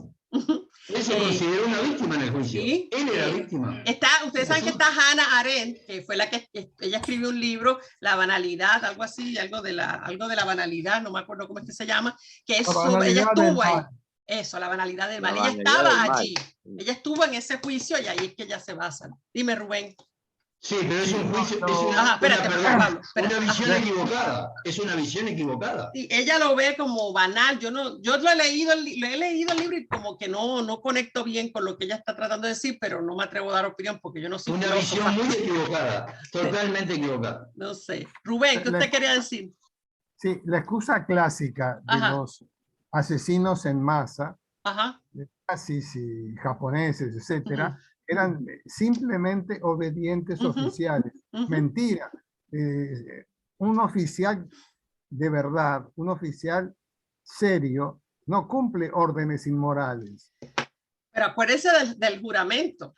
Él se consideró una víctima en el juicio. Sí, él era víctima. Ustedes saben que está Hannah Arendt, que fue la que ella escribió un libro, La banalidad, algo así, algo de la banalidad, no me acuerdo cómo es que se llama, que es ella estuvo ahí. Eso, la banalidad del mal. Ella estaba allí. Ella estuvo en ese juicio y ahí es que ella se basa. Dime, Rubén. Sí, pero es un juicio, es una visión equivocada. Es una visión equivocada. Sí, ella lo ve como banal. Yo lo he leído el libro y como que no conecto bien con lo que ella está tratando de decir, pero no me atrevo a dar opinión porque yo no soy una visión muy equivocada, totalmente equivocada. No sé. Rubén, ¿qué usted quería decir? Sí, la excusa clásica de los asesinos en masa, de nazis y japoneses, etcétera, eran simplemente obedientes oficiales. Mentira. Un oficial de verdad, un oficial serio, no cumple órdenes inmorales. Pero acuérdense del juramento.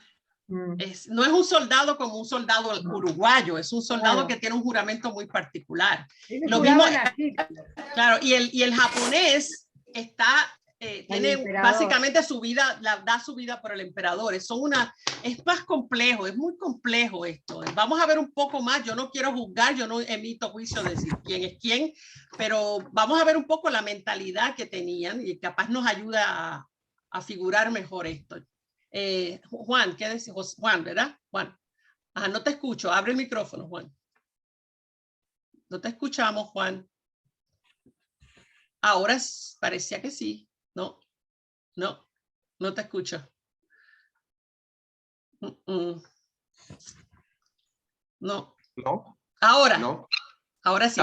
No es un soldado como un soldado uruguayo, es un soldado que tiene un juramento muy particular. Lo mismo, claro, y el japonés tiene básicamente su vida, da su vida por el emperador. Es más complejo, es muy complejo esto. Vamos a ver un poco más. Yo no quiero juzgar, yo no emito juicio de decir quién es quién, pero vamos a ver un poco la mentalidad que tenían y capaz nos ayuda a figurar mejor esto. Juan, ¿qué decís? Juan, ¿verdad? Juan. No te escucho. Abre el micrófono, Juan. No te escuchamos, Juan. Ahora parecía que sí. No te escucho. No. Ahora. No. Ahora sí.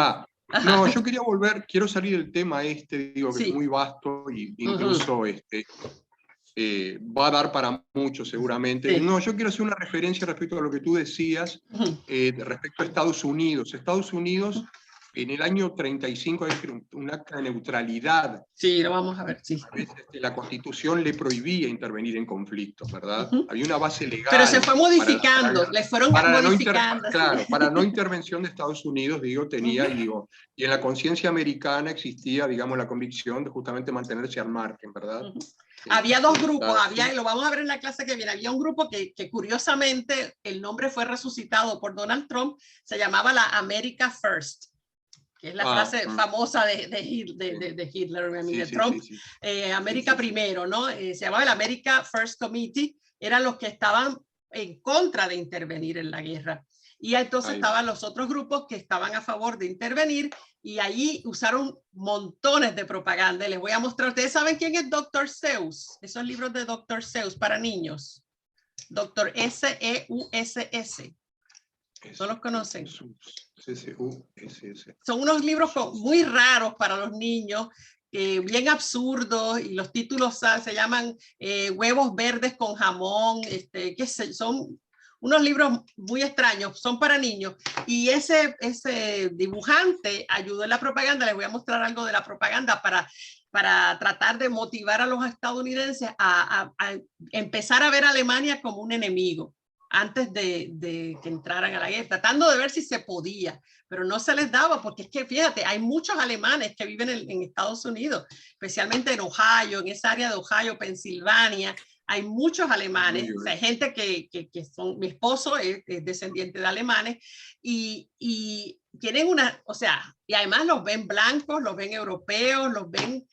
No, yo quería quiero salir del tema digo que es muy vasto y incluso va a dar para mucho seguramente. No, yo quiero hacer una referencia respecto a lo que tú decías respecto a Estados Unidos. Estados Unidos en el año 35 hay un acta de neutralidad. Sí, lo vamos a ver, sí. A veces la Constitución le prohibía intervenir en conflictos, ¿verdad? Había una base legal. Pero se fue modificando, le fueron modificando. Claro, para no intervención de Estados Unidos, digo, tenía, digo, y en la conciencia americana existía, digamos, la convicción de justamente mantenerse al margen, ¿verdad? Había dos grupos, y lo vamos a ver en la clase que viene, había un grupo que curiosamente el nombre fue resucitado por Donald Trump, se llamaba la America First, que es la frase famosa de Hitler, de Trump, América primero, ¿no? Se llamaba el America First Committee, eran los que estaban en contra de intervenir en la guerra. Y entonces estaban los otros grupos que estaban a favor de intervenir y allí usaron montones de propaganda. Les voy a mostrar. ¿Ustedes saben quién es Dr. Seuss? Esos libros de Dr. Seuss para niños. Dr. S-E-U-S-S. ¿No los conocen? Son unos libros muy raros para los niños, bien absurdos, y los títulos se llaman Huevos verdes con jamón, son unos libros muy extraños, son para niños, y ese dibujante ayudó en la propaganda. Les voy a mostrar algo de la propaganda para tratar de motivar a los estadounidenses a empezar a ver a Alemania como un enemigo antes de que entraran a la guerra, tratando de ver si se podía, pero no se les daba, porque es que fíjate, hay muchos alemanes que viven en Estados Unidos, especialmente en Ohio, en esa área de Ohio, Pensilvania. Hay muchos alemanes, o sea, hay gente que son, mi esposo es descendiente de alemanes y tienen y además los ven blancos, los ven europeos, los ven,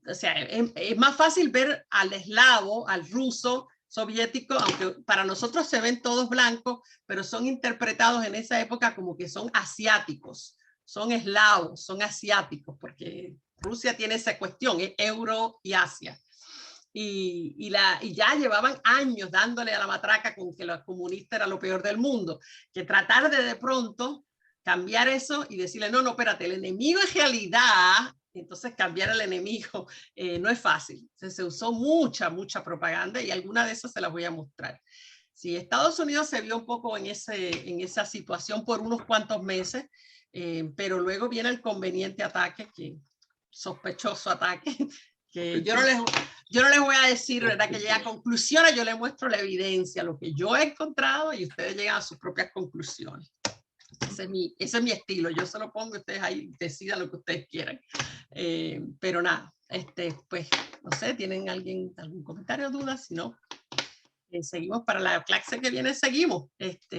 o sea, es más fácil ver al eslavo, al ruso, soviético, aunque para nosotros se ven todos blancos, pero son interpretados en esa época como que son asiáticos, son eslavos, son asiáticos, porque Rusia tiene esa cuestión, es Euro y Asia. Y ya llevaban años dándole a la matraca con que los comunistas era lo peor del mundo, que tratar de pronto cambiar eso y decirle, no, espérate, el enemigo es realidad, entonces cambiar el enemigo no es fácil. Entonces, se usó mucha propaganda y alguna de esas se las voy a mostrar. Sí, Estados Unidos se vio un poco en esa situación por unos cuantos meses, pero luego viene el conveniente ataque, sospechoso ataque, que yo no les voy a decir, ¿verdad? Que llegue a conclusiones, yo les muestro la evidencia, lo que yo he encontrado y ustedes llegan a sus propias conclusiones. Ese es mi estilo, yo se lo pongo y ustedes ahí decidan lo que ustedes quieran. Pero nada, pues, no sé, ¿tienen algún comentario o duda? Si no, seguimos para la clase que viene, seguimos. Hasta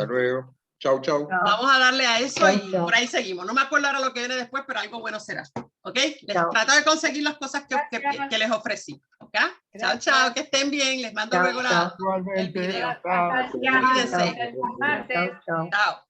luego. Chau, chau. Vamos a darle a eso y por ahí seguimos. No me acuerdo ahora lo que viene después, pero algo bueno será. ¿Ok? Les trato de conseguir las cosas que les ofrecí. ¿Ok? Chao, chao. Que estén bien. Les mando luego el video. Cuídense. Chao.